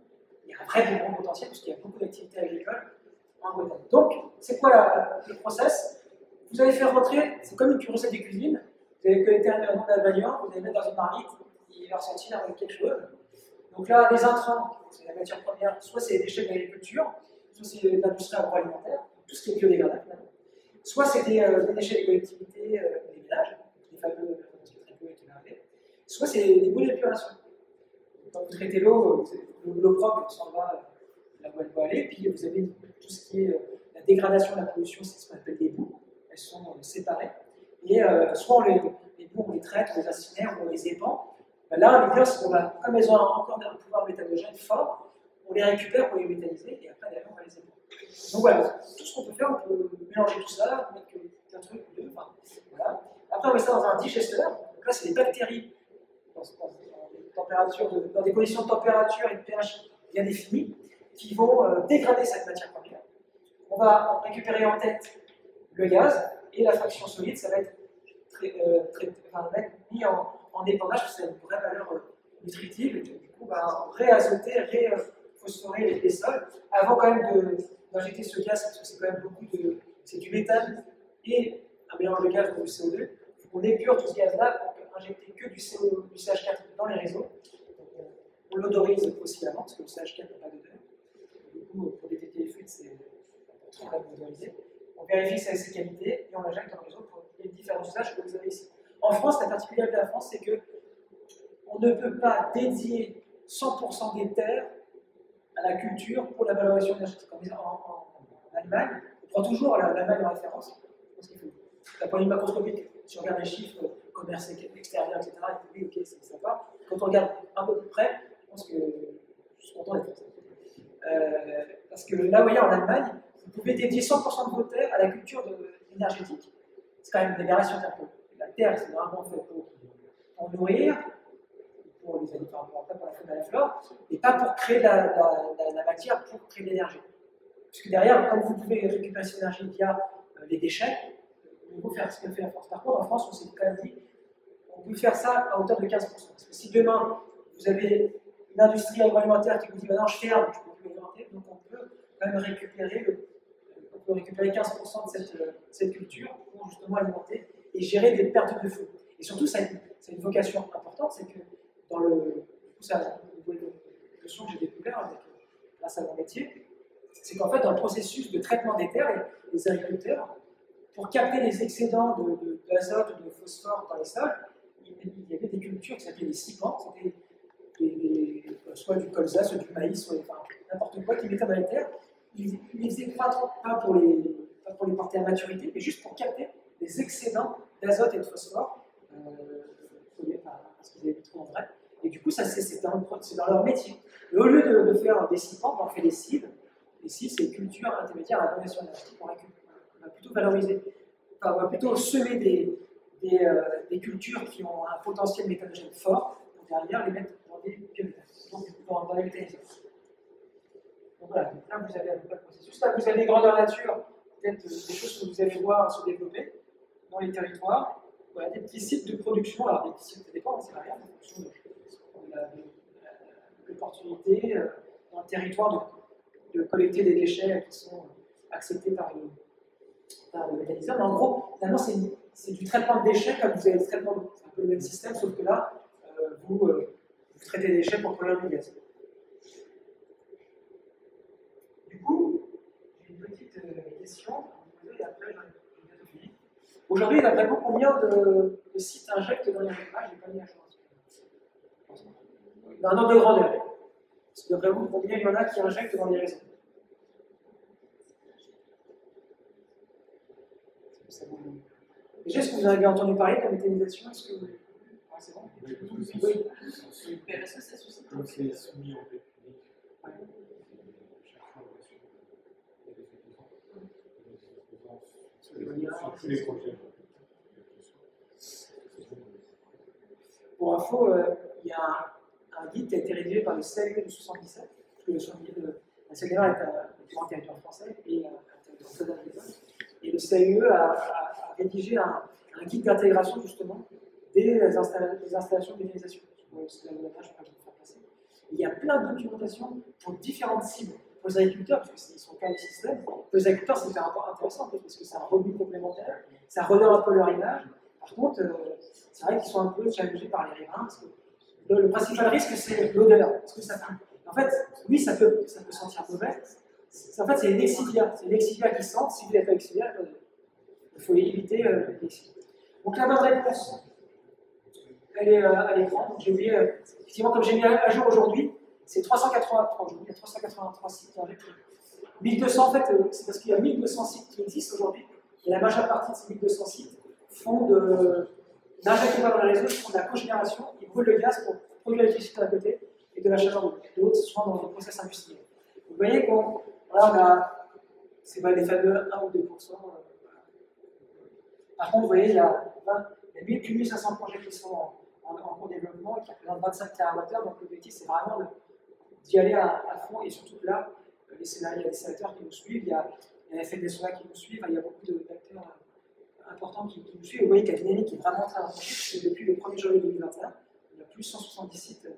il y a un vrai bon potentiel, puisqu'il y a beaucoup d'activités agricoles en Bretagne. Donc, c'est quoi le process? Vous allez faire rentrer, c'est comme une recette de cuisine, vous allez collecter un nom d'ingrédients, vous allez mettre dans une marmite, il va ressortir avec quelque chose. Donc là, les intrants, c'est la matière première, soit c'est les déchets de l'agriculture, soit c'est de l'industrie agroalimentaire, tout ce qui est biodégradable finalement. Soit c'est des déchets des collectivités, des ménages, les fameux tripots et tout, soit c'est des boules d'épuration. Quand vous traitez l'eau propre s'en va là où elle doit aller, puis vous avez tout ce qui est la dégradation de la pollution, c'est ce qu'on appelle des boues, elles sont séparées, et soit les boues on les traite, on les incinère, on les épand. Ben là, l'idée c'est qu'on va, comme elles ont encore un pouvoir méthanogène fort, on les récupère pour les métalliser, et après derrière on va les épandre. Donc voilà, tout ce qu'on peut faire, on peut mélanger tout ça, mettre un truc ou deux, enfin, voilà. Après on met ça dans un digesteur, donc là c'est des bactéries dans des conditions de température et de pH bien définies, qui vont dégrader cette matière première. On va récupérer en tête le gaz, et la fraction solide, ça va être, mis en épandage, parce que c'est une vraie valeur nutritive, et du coup on va réazoter, réphosphorer les sols, avant quand même d'injecter ce gaz, parce que c'est quand même c'est du méthane et un mélange de gaz de CO2. Il faut qu'on épure tout ce gaz-là pour injecter que du CH4 dans les réseaux. Donc, on l'odorise aussi avant, parce que le CH4 n'a pas d'odeur. Du coup, pour détecter les fuites, c'est très bien d'odoriser. On vérifie ses qualités et on l'injecte dans le réseau pour les différents usages que vous avez ici. En France, la particularité de la France, c'est qu'on ne peut pas dédier 100% des terres à la culture pour la valorisation énergétique. En Allemagne, on prend toujours l'Allemagne en référence, parce qu'il faut. D'un point de vue macroscopique, si on regarde les chiffres, commerce extérieur, etc., oui, ok, c'est sympa. Quand on regarde un peu plus près, je pense que je suis content d'être ça. Parce que là, vous voyez, en Allemagne, vous pouvez dédier 100% de vos terres à la culture énergétique. C'est quand même une aberration. La terre, c'est vraiment fait pour nourrir, pour les animaux, pour la faune et la flore, et pas pour créer la matière, pour créer de l'énergie. Puisque derrière, comme vous pouvez récupérer cette énergie via les déchets, il faut faire ce que fait la France. Par contre, en France, on s'est quand même dit, on peut faire ça à hauteur de 15%. Parce que si demain, vous avez une industrie agroalimentaire qui vous dit, non, je ferme, je ne peux plus alimenter, donc on peut quand même récupérer 15% de cette culture pour justement alimenter et gérer des pertes de feu. Et surtout, ça a une vocation importante, c'est que dans c'est une notion que j'ai découvert grâce à mon métier, c'est qu'en fait, dans le processus de traitement des terres, les agriculteurs, pour capter les excédents d'azote ou de phosphore dans les sols, il y avait des cultures qui s'appelaient des sipans, c'était soit du colza, soit du maïs, soit n'importe quoi qu'ils mettaient dans les terres. Ils les faisaient croître pas pour les porter à maturité, mais juste pour capter les excédents d'azote et de phosphore, parce qu'ils avaient trop en vrai. Et du coup, c'est dans leur métier. Et au lieu de faire des sipans, on fait des cives. Les cives, c'est une culture intermédiaire à la valorisation énergétique. On va plutôt valoriser, on va plutôt semer des cultures qui ont un potentiel méthanogène fort, pour derrière les mettre dans des biométhanes, donc dans les méthaniseurs. Donc voilà, là vous avez un peu de processus. Là vous avez des grandeurs nature, peut-être des choses que vous allez voir se développer dans les territoires. Voilà, des petits sites de production. Alors des petits sites, ça dépend, c'est variable en fonction de l'opportunité dans le territoire de collecter des déchets qui sont acceptés par le méthaniseur. Mais en gros, finalement, c'est du traitement de déchets comme vous avez le traitement d'eau. C'est un peu le même système, sauf que là, vous traitez les déchets pour produire du gaz. Du coup, j'ai une petite question à vous poser et après, j'en ai bientôt fini. Aujourd'hui, d'après vous, combien de sites injectent dans les réseaux? Ah, j'ai pas mis la chance. D'un ordre de grandeur. D'après vous, combien il y en a qui injectent dans les réseaux? Déjà, est-ce que vous avez entendu parler de la méthanisation? Est-ce que c'est bon. Oui, parce que c'est Oui. Mais est-ce que ça suscite comme c'est soumis au public, Ouais. chaque fois, bien sûr, il y a des opposants. Sur tous les projets. Pour info, il y a un guide qui a été rédigé par le CLE de 77, parce que la CLE est un grand territoire français et un territoire très agricole. Et le CLE a rédigé un guide d'intégration justement des installations de méthanisation. Il y a plein de documentation pour différentes cibles. Pour les agriculteurs, parce qu'ils sont cas du système, pour les agriculteurs c'est intéressant parce que c'est un revenu complémentaire, ça redonne un peu leur image. Par contre, c'est vrai qu'ils sont un peu challengés par les riverains, parce que le principal risque c'est l'odeur. Parce que ça, en fait, oui, ça peut sentir mauvais. En fait, c'est les lexivia. C'est les lexivia qui sentent. Si vous n'êtes pas lexivia, il faut éviter les lexivia. Donc la bonne réponse, elle est à l'écran. Donc j'ai oublié, effectivement, comme j'ai mis à jour aujourd'hui, c'est 383. Aujourd'hui, il y a 383 sites. 1200, en fait, c'est parce qu'il y a 1200 sites qui existent aujourd'hui. Et la majeure partie de ces 1200 sites font n'injectent pas dans le réseau, ils font de la cogénération, ils brûlent le gaz pour produire l'électricité d'un côté et de la chaleur de l'autre, souvent dans des process industriels. Vous voyez qu'on a, c'est pas les fameux 1 ou 2%. Par contre, vous voyez, il y a 1500 projets qui sont en cours de développement et qui représentent 25 TWh, donc l'objectif c'est vraiment d'y aller à fond et surtout que là, il y a des sénateurs qui nous suivent, il y a la FNSEA qui nous suivent, il y a beaucoup d'acteurs importants qui nous suivent. Vous voyez que la dynamique est vraiment très importante, parce que depuis le 1er janvier 2021, il y a plus de 170 sites.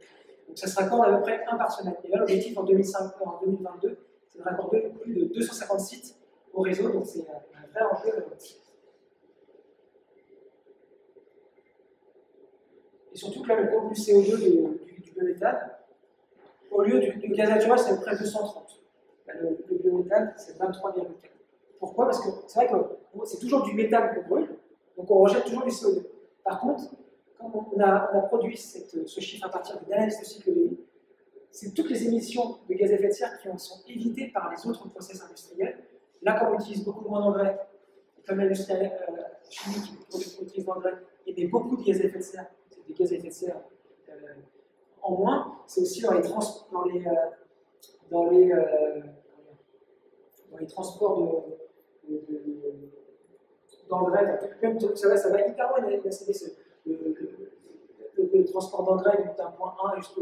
Donc ça se raccorde à peu près un par semaine. Et là, l'objectif en 2022, c'est de raccorder plus de 250 sites au réseau, donc c'est un vrai enjeu. Et surtout que là, le contenu CO2 du biométhane, au lieu du gaz naturel, c'est à peu près 230. Le biométhane, c'est 23,4. Pourquoi? Parce que c'est vrai que c'est toujours du méthane qu'on brûle, donc on rejette toujours du CO2. Par contre, quand on a produit ce chiffre à partir d'une analyse de cycle de vie, c'est toutes les émissions de gaz à effet de serre qui en sont évitées par les autres process industriels. Là, comme on utilise beaucoup moins d'engrais, comme l'industrie chimique utilise d'engrais, et beaucoup de gaz à effet de serre, c'est des gaz à effet de serre en moins, c'est aussi dans les transports d'engrais. Ça va hyper loin, le transport d'engrais d'un point A jusque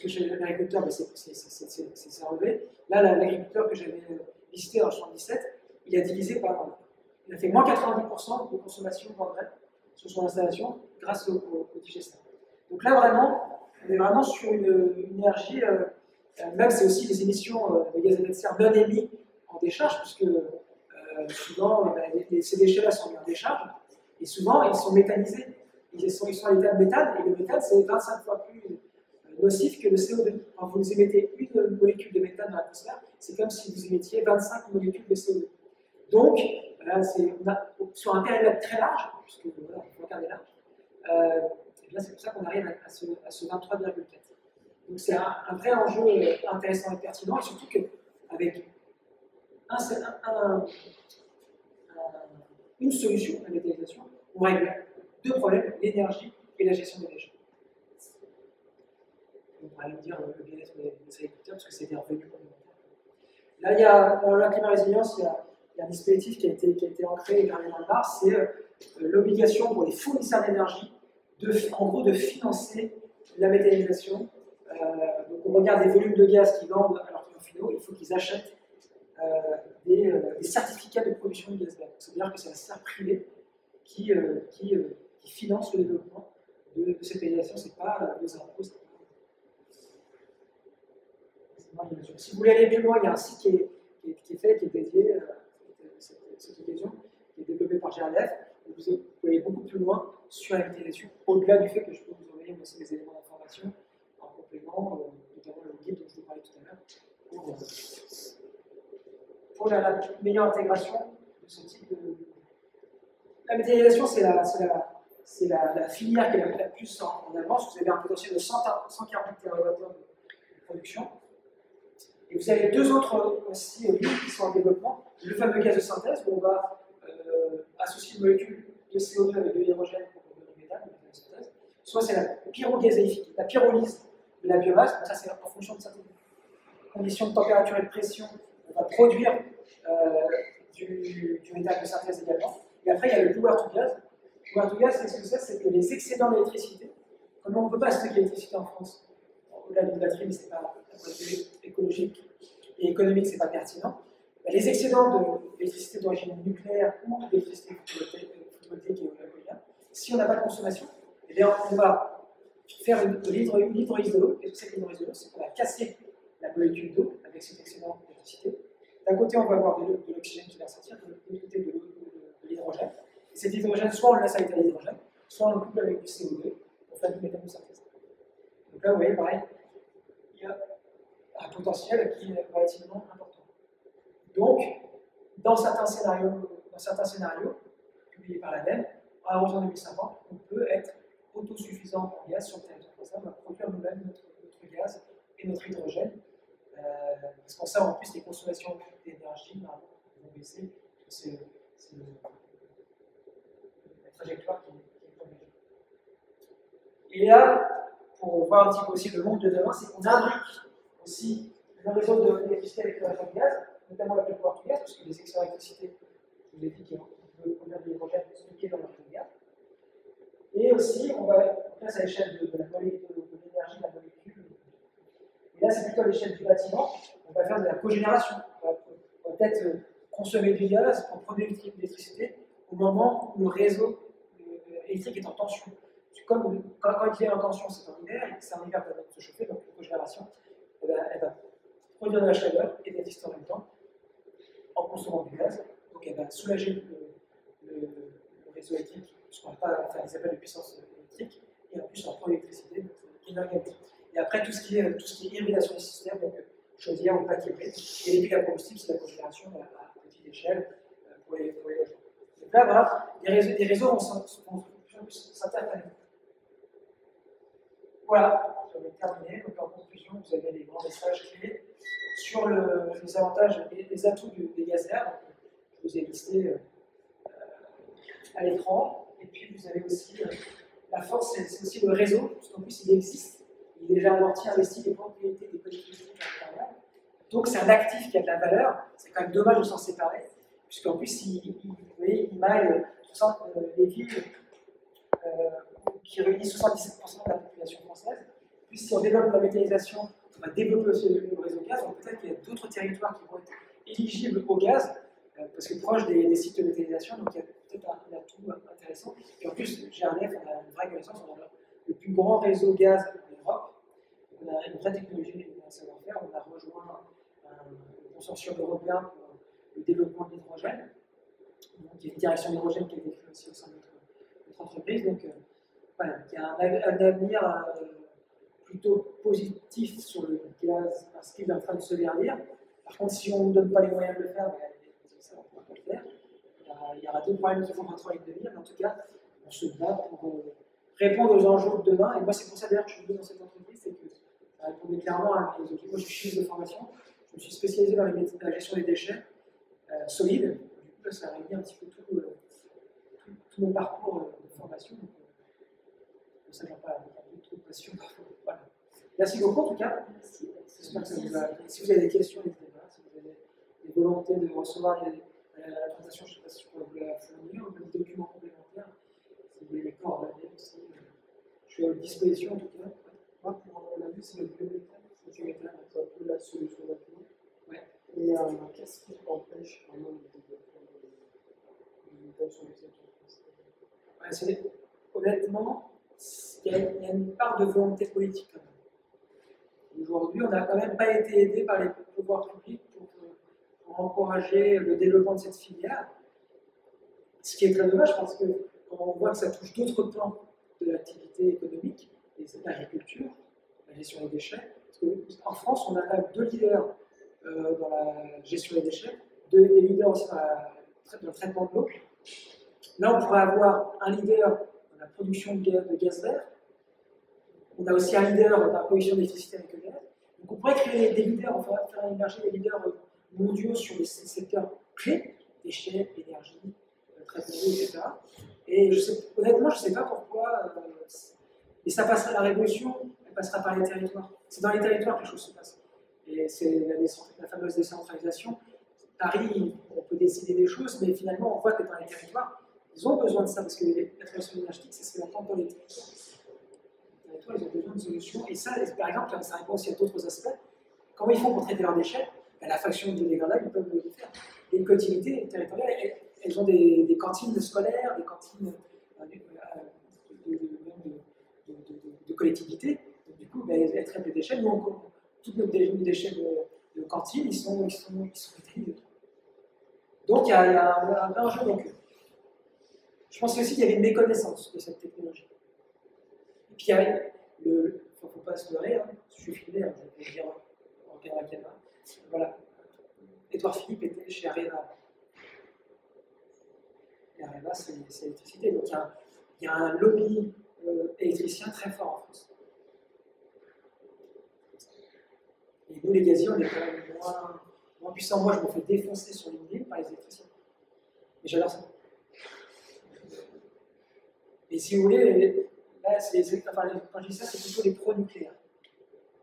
chez l'agriculteur, mais c'est relevé. Là, l'agriculteur que j'avais visité en 77, il a divisé il a fait moins 90% de consommation d'engrais sur son installation grâce au digestat. Donc là, vraiment, on est vraiment sur une énergie, même c'est aussi des émissions de gaz à effet de serre non émis en décharge, puisque souvent ces déchets-là sont mis en décharge, et souvent ils sont méthanisés. Ils sont à l'état de méthane, et le méthane c'est 25 fois plus nocif que le CO2. Quand vous émettez une molécule de méthane dans l'atmosphère, c'est comme si vous émettiez 25 molécules de CO2. Donc, là, sur un périmètre très large, puisque voilà, il faut regarder large, et bien c'est pour ça qu'on arrive à ce 23,4. Donc c'est un vrai enjeu intéressant et pertinent, et surtout qu'avec une solution, la méthanisation, on règle deux problèmes, l'énergie et la gestion des déchets. On pourrait même dire le bien-être des agriculteurs, parce que c'est des revenus complémentaires. Là, il y a, dans la climat résilience, il y a un dispositif qui a été ancré et gardé dans le marbre, c'est l'obligation pour les fournisseurs d'énergie, en gros, de financer la méthanisation. Donc on regarde les volumes de gaz qu'ils vendent à leurs clients finaux, il faut qu'ils achètent des certificats de production de gaz vert. C'est-à-dire que c'est la sphère privée qui finance le développement de cette méthanisation, c'est pas des impôts. Si vous voulez aller plus loin, il y a un site qui est fait, qui est dédié à cette occasion, qui est développé par GRDF. Vous pouvez aller beaucoup plus loin sur la méthanisation, au-delà du fait que je peux vous envoyer aussi des éléments d'information en complément, notamment le guide dont je vous parlais tout à l'heure, pour la meilleure intégration de ce type de. La méthanisation, c'est la filière qui est la plus en avance. Vous avez un potentiel de 140 TWh de production. Et vous avez deux autres aussi lignes qui sont en développement. Le fameux gaz de synthèse, où on va associer une molécule de CO2 avec de l'hydrogène pour produire du méthane, de la synthèse. soit c'est la pyrogazéification, la pyrolyse de la biomasse, donc ça c'est en fonction de certaines conditions de température et de pression, on va produire du méthane de synthèse également. Et après, il y a le power to gas. Le power to gas, qu'est-ce que c'est? C'est que les excédents d'électricité, comme on ne peut pas stocker l'électricité en France, au-delà d'une batterie, mais c'est pas d'un point de vue écologique et économique, c'est pas pertinent. Les excédents d'électricité d'origine nucléaire ou d'électricité photovoltaïque et éolienne, si on n'a pas de consommation, eh bien, on va faire de l'hydrolyse de l'eau. Qu'est-ce que c'est que l'hydrolyse de l'eau? C'est qu'on va casser la molécule d'eau avec cet excédent d'électricité. D'un côté, on va avoir de l'oxygène qui va sortir, de l'autre côté, de l'hydrogène. Et cet hydrogène, soit on le laisse à l'état d'hydrogène, soit on le couple avec du CO2 pour faire du méthane de synthèse. Donc là, vous voyez, pareil, il y a un potentiel qui est relativement important. Donc, dans certains scénarios publiés par l'ADEME, à l'horizon 2050, on peut être autosuffisant en gaz sur le territoire. Ça, on va produire nous-mêmes notre gaz et notre hydrogène. Parce qu'en ça, en plus, les consommations d'énergie vont baisser. C'est la trajectoire qui est promulguée. Et là, pour voir un petit peu aussi le monde de demain, c'est qu'on imbrique aussi le réseau de l'électricité avec le réseau de gaz, notamment avec le power to gas, parce que les excédents d'électricité, je vous ai dit qu'on peut produire de l'hydrogène stocké dans le réseau de gaz. Et aussi, on va passer à l'échelle de l'énergie de la molécule. Et là, c'est plutôt à l'échelle du bâtiment. On va faire de la cogénération. On va peut-être consommer du gaz pour produire de l'électricité au moment où le réseau électrique est en tension. Comme quand il est en tension, c'est en hiver, c'est en hiver qu'on va se chauffer, donc la cogénération, elle va produire de la chaleur et de l'électricité en même temps en consommant du gaz. Donc elle va soulager le réseau électrique, puisqu'on va pas faire des appels de puissance électrique, et en plus on prend l'électricité inorganique. Et après tout ce qui est hybridation des systèmes, donc chaudière ou paquet bré, et les piles à combustible, c'est la cogénération à petite échelle pour les logements. Donc là, voilà, les réseaux vont s'intercaler. Voilà, je vais terminer. Donc en conclusion, vous avez les grands messages clés sur les avantages et les atouts des gaz verts. Je vous ai listé à l'écran. Et puis vous avez aussi la force, c'est aussi le réseau, parce qu'en plus il existe. Il est déjà amorti, investi les propriétés des collectivités territoriales. Donc c'est un actif qui a de la valeur. C'est quand même dommage de s'en séparer, puisqu'en plus il maille les villes qui réunissent 77% de la population française. Puis si on développe la méthanisation, on va développer aussi le réseau gaz. Donc peut-être qu'il y a d'autres territoires qui vont être éligibles au gaz, parce que proche des sites de méthanisation, donc il y a peut-être un atout intéressant. Et en plus, GRDF, on a une vraie connaissance, on a le plus grand réseau gaz en Europe. On a une vraie technologie et un savoir-faire. On a rejoint un consortium européen pour le développement de l'hydrogène. Donc il y a une direction d'hydrogène qui est décrite aussi au sein de notre entreprise. Donc voilà, il y a un avenir plutôt positif sur le gaz parce qu'il est en train de se verdir. Par contre, si on ne donne pas les moyens de le faire, ça, on ne pourra pas le faire. Il y aura deux problèmes qui vont travailler de devenir, mais en tout cas, on se bat pour répondre aux enjeux de demain. Et moi, c'est pour ça d'ailleurs que je suis venu dans cette entreprise, c'est que ça répondait clairement à mes objectifs. Moi, je suis chimiste de formation, je me suis spécialisé dans la gestion des déchets solides. Du coup, ça réunit un petit peu tout mon parcours de formation. Donc, ça j'en parle avec trop de passion parfois. Voilà. Merci beaucoup en tout cas. J'espère que ça vous va. Si vous avez des questions, n'hésitez pas. Si vous avez des volontés de recevoir la présentation, je ne sais pas si je pourrais vous la fournir, ou des documents complémentaires, si vous voulez les coordonnées aussi. Je suis à votre disposition en tout cas. Moi, pour la vue, c'est le biométhane. C'est le biométhane. C'est un peu la solution d'avenir. Ouais. Et qu'est-ce qui empêche vraiment le développement du méthane sur les territoires français? Honnêtement, il y a une part de volonté politique quand même. Aujourd'hui, on n'a quand même pas été aidé par les pouvoirs publics pour encourager le développement de cette filière. Ce qui est très dommage parce que quand on voit que ça touche d'autres plans de l'activité économique, et c'est l'agriculture, la gestion des déchets, parce qu'en France, on a quand même deux leaders dans la gestion des déchets, des leaders aussi dans le traitement de l'eau. Là, on pourrait avoir un leader dans la production de gaz vert. On a aussi un leader dans la production d'électricité avec le gaz. Donc, on pourrait créer des leaders, on pourrait faire émerger des leaders mondiaux sur les secteurs clés, déchets, énergie, traitement d'eau, etc. Et honnêtement, je ne sais pas pourquoi Et ça passera, la révolution, elle passera par les territoires. C'est dans les territoires que les choses se passent. Et c'est la fameuse décentralisation. Paris, on peut décider des choses, mais finalement, on voit que dans les territoires, ils ont besoin de ça, parce que la transition énergétique, ça se fait longtemps dans les territoires. Les territoires, ils ont besoin de solutions. Et ça, par exemple, ça répond aussi à d'autres aspects. Comment ils font pour traiter leurs déchets? Ben, la fraction biodégradable, ils peuvent le faire. Les collectivités territoriales, elles ont des cantines scolaires, des cantines de collectivités. Donc, du coup, ben, elles traitent les déchets. Nous, tous nos déchets de cantine, ils sont utilisés. Donc, il y a un vrai enjeu. Donc, je pense aussi qu'il y avait une méconnaissance de cette technologie. Et puis, il y avait il ne faut pas se leurrer, hein. Je suis filmé, hein, je vais le dire en caméra. Voilà. Édouard Philippe était chez Areva. Et Areva, c'est l'électricité. Donc, il y a un lobby électricien très fort en France. Et nous, les gaziers, on est quand même moins puissants. Moi, je me fais défoncer sur LinkedIn par les électriciens. Mais j'adore ça. Et si vous voulez, là, quand je dis ça, c'est plutôt les pro-nucléaires.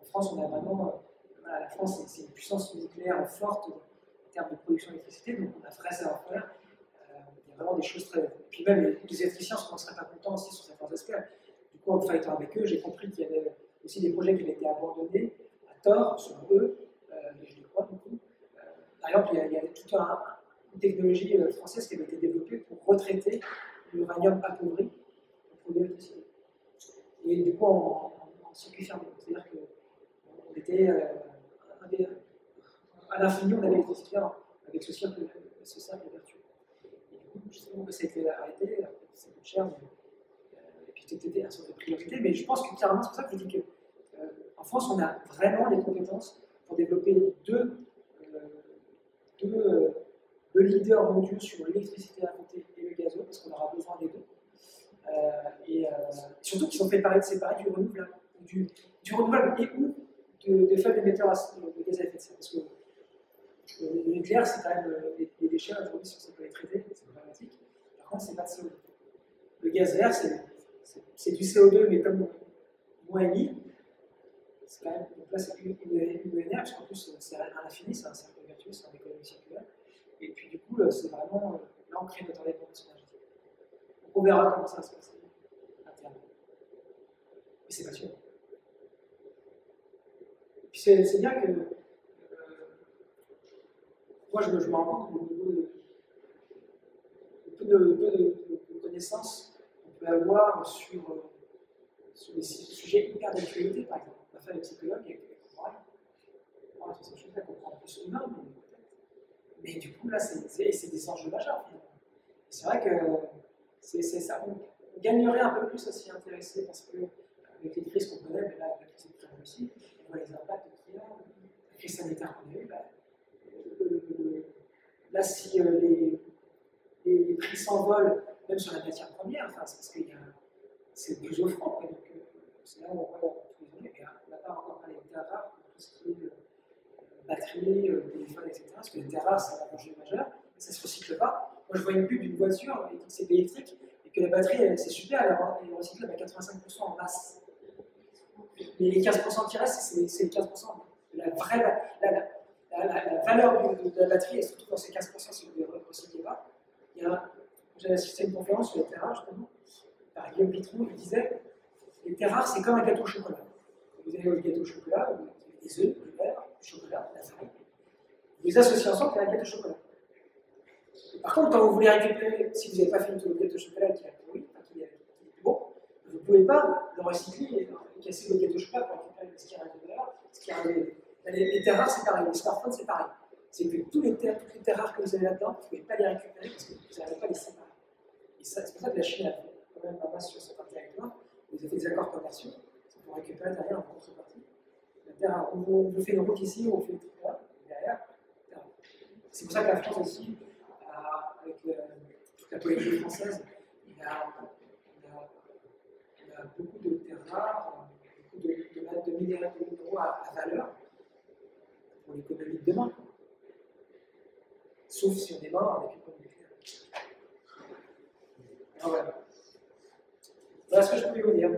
En France, on a vraiment. Voilà, la France, c'est une puissance nucléaire forte en termes de production d'électricité, donc on a vrai savoir-faire. Il y a vraiment des choses très. Et puis même, les électriciens ne seraient pas contents aussi sur certains aspects. Du coup, en fightant avec eux, j'ai compris qu'il y avait aussi des projets qui avaient été abandonnés à tort, selon eux, mais je les crois du coup. Par exemple, il y a toute une technologie française qui avait été développée pour retraiter l'uranium appauvri pour produire l'électricité. Et du coup, en circuit fermé. C'est-à-dire qu'on était à l'infini, on avait l'électricité avec ce cercle vertueux. Et du coup, justement, ça a été arrêté, ça coûte cher, et puis c'était un sorte de priorité. Mais je pense que clairement, c'est pour ça que je dis qu'en France, on a vraiment les compétences pour développer deux leaders mondiaux sur l'électricité à côté et le gazole, parce qu'on aura besoin des deux. Et surtout qu'ils sont séparés du renouvelable. Du renouvelable et ou de faibles émetteurs de gaz à effet de serre. Parce que le nucléaire, c'est quand même les déchets aujourd'hui, si on peut les traiter, c'est problématique. Par contre, c'est pas de CO2. Le gaz vert, c'est du CO2, mais comme moins émis. C'est quand même, donc là, c'est une ENR, parce qu'en plus, c'est à l'infini, c'est un cercle vertueux, c'est une économie circulaire. Et puis, du coup, c'est vraiment l'ancrer notre indépendance énergétique. Donc, on verra comment ça va se passer à terme. Et c'est passionnant. Et puis, c'est bien que. Moi, je me rends compte au niveau de connaissances qu'on peut avoir sur des sujets hyper d'actualité, par exemple. On a fait avec psychologue et avec moi. Moi, toutes ces choses-là, on comprend plus l'humain, mais du coup, là, c'est des enjeux majeurs, finalement. C'est vrai que c'est ça. On gagnerait un peu plus à s'y intéresser parce que, avec les crises qu'on connaît, mais là, avec la crise ukrainienne aussi, on voit les impacts qu'il y a, la crise sanitaire qu'on a eue, là, si les prix s'envolent, même sur la matière première, enfin, c'est parce que c'est plus offrant. Donc, c'est là où on voit tous les années. On n'a pas encore parlé des terres rares, tout ce qui est batterie, téléphone, etc. Parce que les terres rares, c'est un enjeu majeur, mais ça ne se recycle pas. Moi, je vois une pub d'une voiture et c'est électrique, et que la batterie, c'est super, elle est recyclable à 85% en masse. Mais les 15% qui restent, c'est les 15%. La valeur de la batterie est surtout dans ces 15% si vous ne les recyclez pas. J'avais assisté à une conférence sur les terres rares, justement, par Guillaume Pitron, il disait les terres rares, c'est comme un gâteau au chocolat. Vous avez le gâteau au chocolat, vous avez des œufs, du beurre, du chocolat, de la farine. Vous les associez ensemble, c'est un gâteau au chocolat. Et par contre, quand vous voulez récupérer, si vous n'avez pas fait le gâteau au chocolat qui est pourri, qui est plus bon, vous ne pouvez pas le recycler et casser le gâteau au chocolat pour récupérer ce qui est à l'intérieur, ce qui est les terres rares, c'est pareil. Les smartphones, c'est pareil. C'est que toutes les terres rares que vous avez là-dedans, vous ne pouvez pas les récupérer parce que vous n'arrivez pas à les séparer. Et ça, c'est pour ça que la Chine a fait quand même pas mal sur certains territoires. Vous avez fait des accords commerciaux, c'est pour récupérer derrière en contrepartie. La terre, on vous fait une route ici, on fait une truc là, derrière. C'est pour ça que la France aussi, avec toute la politique française, on a beaucoup de terres rares, beaucoup de minéraux à valeur pour l'économie de demain. Sauf si on est mort avec une bombe nucléaire. Alors voilà. Voilà ce que je pouvais vous dire.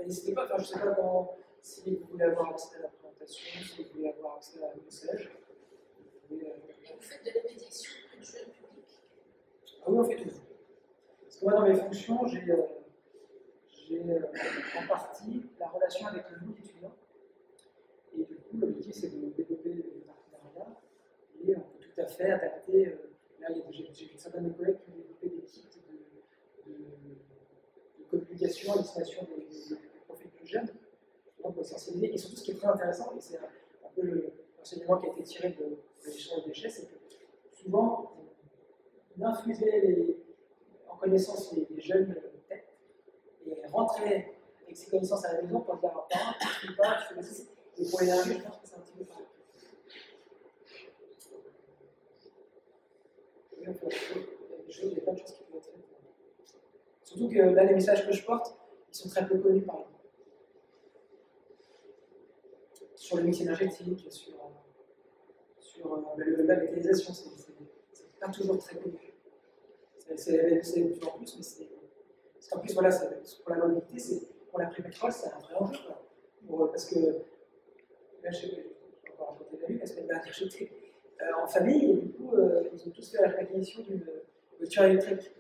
n'hésitez pas, enfin, je ne sais pas si vous voulez avoir accès à la présentation, si vous voulez avoir accès à un message. Vous faites de la médiation culturelle publique? Ah oui, on fait tout. Parce que moi, dans mes fonctions, j'ai en partie la relation avec le monde étudiant. Et du coup, l'objectif, c'est de développer des partenariats. Et on peut tout à fait adapter. Là, j'ai vu certains de mes collègues qui ont développé des kits de communication à destination des profils plus jeunes. Donc, pour sensibiliser. Et surtout, ce qui est très intéressant, et c'est un peu l'enseignement qui a été tiré de l'échange de déchets, c'est que souvent, on infusait en connaissance les jeunes têtes et rentrer avec ces connaissances à la maison pour dire à parents, tu ne fais pas, tu fais ça. Et pour l'énergie, je pense que c'est un petit peu pareil. Il y a des plein de choses qui peuvent être faites. Surtout que là, les messages que je porte, ils sont très peu connus par exemple. Sur le mix énergétique, sur la méthanisation, c'est pas toujours très connu. C'est de plus en plus, mais c'est. Parce qu'en plus, voilà, pour la mobilité, pour l'après-pétrole, c'est un vrai enjeu. Parce que, là, je vais encore raconter la nuit, la semaine dernière, j'étais en famille, et du coup, ils ont tous fait l'acquisition d'une voiture électrique.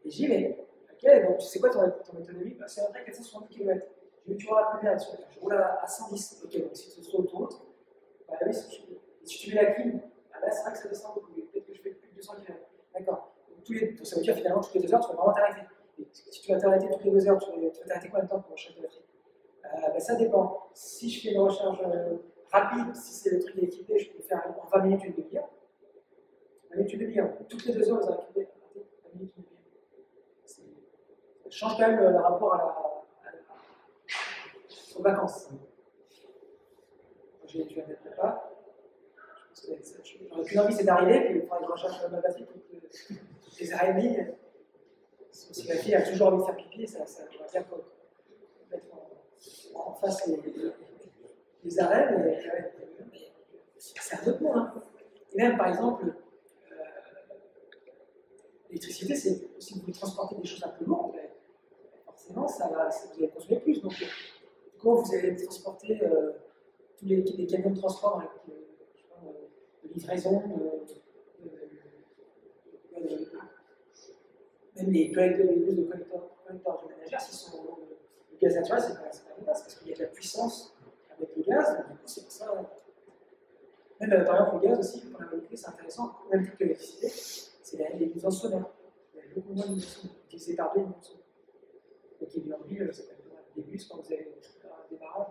Et j'ai dit, mais, ok, donc tu sais quoi ton autonomie? C'est après 460 km. J'ai dit, tu roules à combien là-dessus? Je roule à 110. Ok, donc si tu es sur l'autoroute, bah oui, si tu mets la clim, ah là, c'est vrai que ça descend beaucoup. Peut-être que je fais plus de 200 km. D'accord. Donc ça veut dire finalement, toutes les 2 heures, tu vas vraiment t'arrêter. Et si tu vas t'arrêter toutes les 2 heures, tu vas t'arrêter combien de temps pour recharger la batterie? Ça dépend. Si je fais une recharge rapide, si c'est le truc équipé, je peux faire en 20 minutes, une demi-heure. 20 minutes, une demi-heure. Toutes les 2 heures, vous arrêtez 20 minutes, une demi-heure. Ça change quand même le rapport aux vacances. Je ne la mettrai pas. J'aurais qu'une envie, c'est d'arriver, puis il faudrait que je recharge ma batterie toutes les heures et demie. Si ma fille a toujours envie de faire pipi, ça va dire quoi. Mettre en face les arènes, mais c'est un autre monde. Hein. Et même, par exemple, l'électricité, c'est aussi que vous transportez des choses un peu lourdes, forcément, vous allez consommer plus. Donc, comment vous allez transporter tous les camions de transport avec de livraison, même les bus de collecteurs de ménagères, s'ils sont le gaz naturel, c'est pas efficace parce qu'il y a de la puissance avec le gaz, donc du coup, c'est pour ça. Même par exemple, le gaz aussi, pour la mobilité, c'est intéressant, même plus que l'électricité, c'est les nuisances sonores. Il y a beaucoup moins de nuisances sonores, utilisées par deux nuisances sonores. Donc, il y a en ville, ça peut être des bus quand vous avez un démarrage,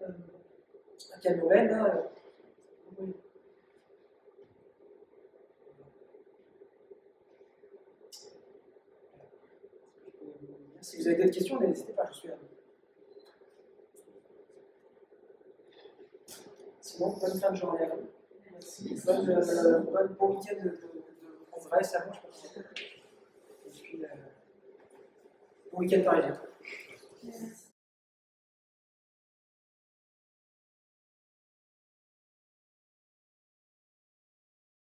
un camion là. Oui. Si vous avez d'autres questions, n'hésitez pas, je suis là. Sinon, bonne fin de journée à vous. Merci. Bon week-end de congrès, ça mange pas. Et puis, bon week-end parisien.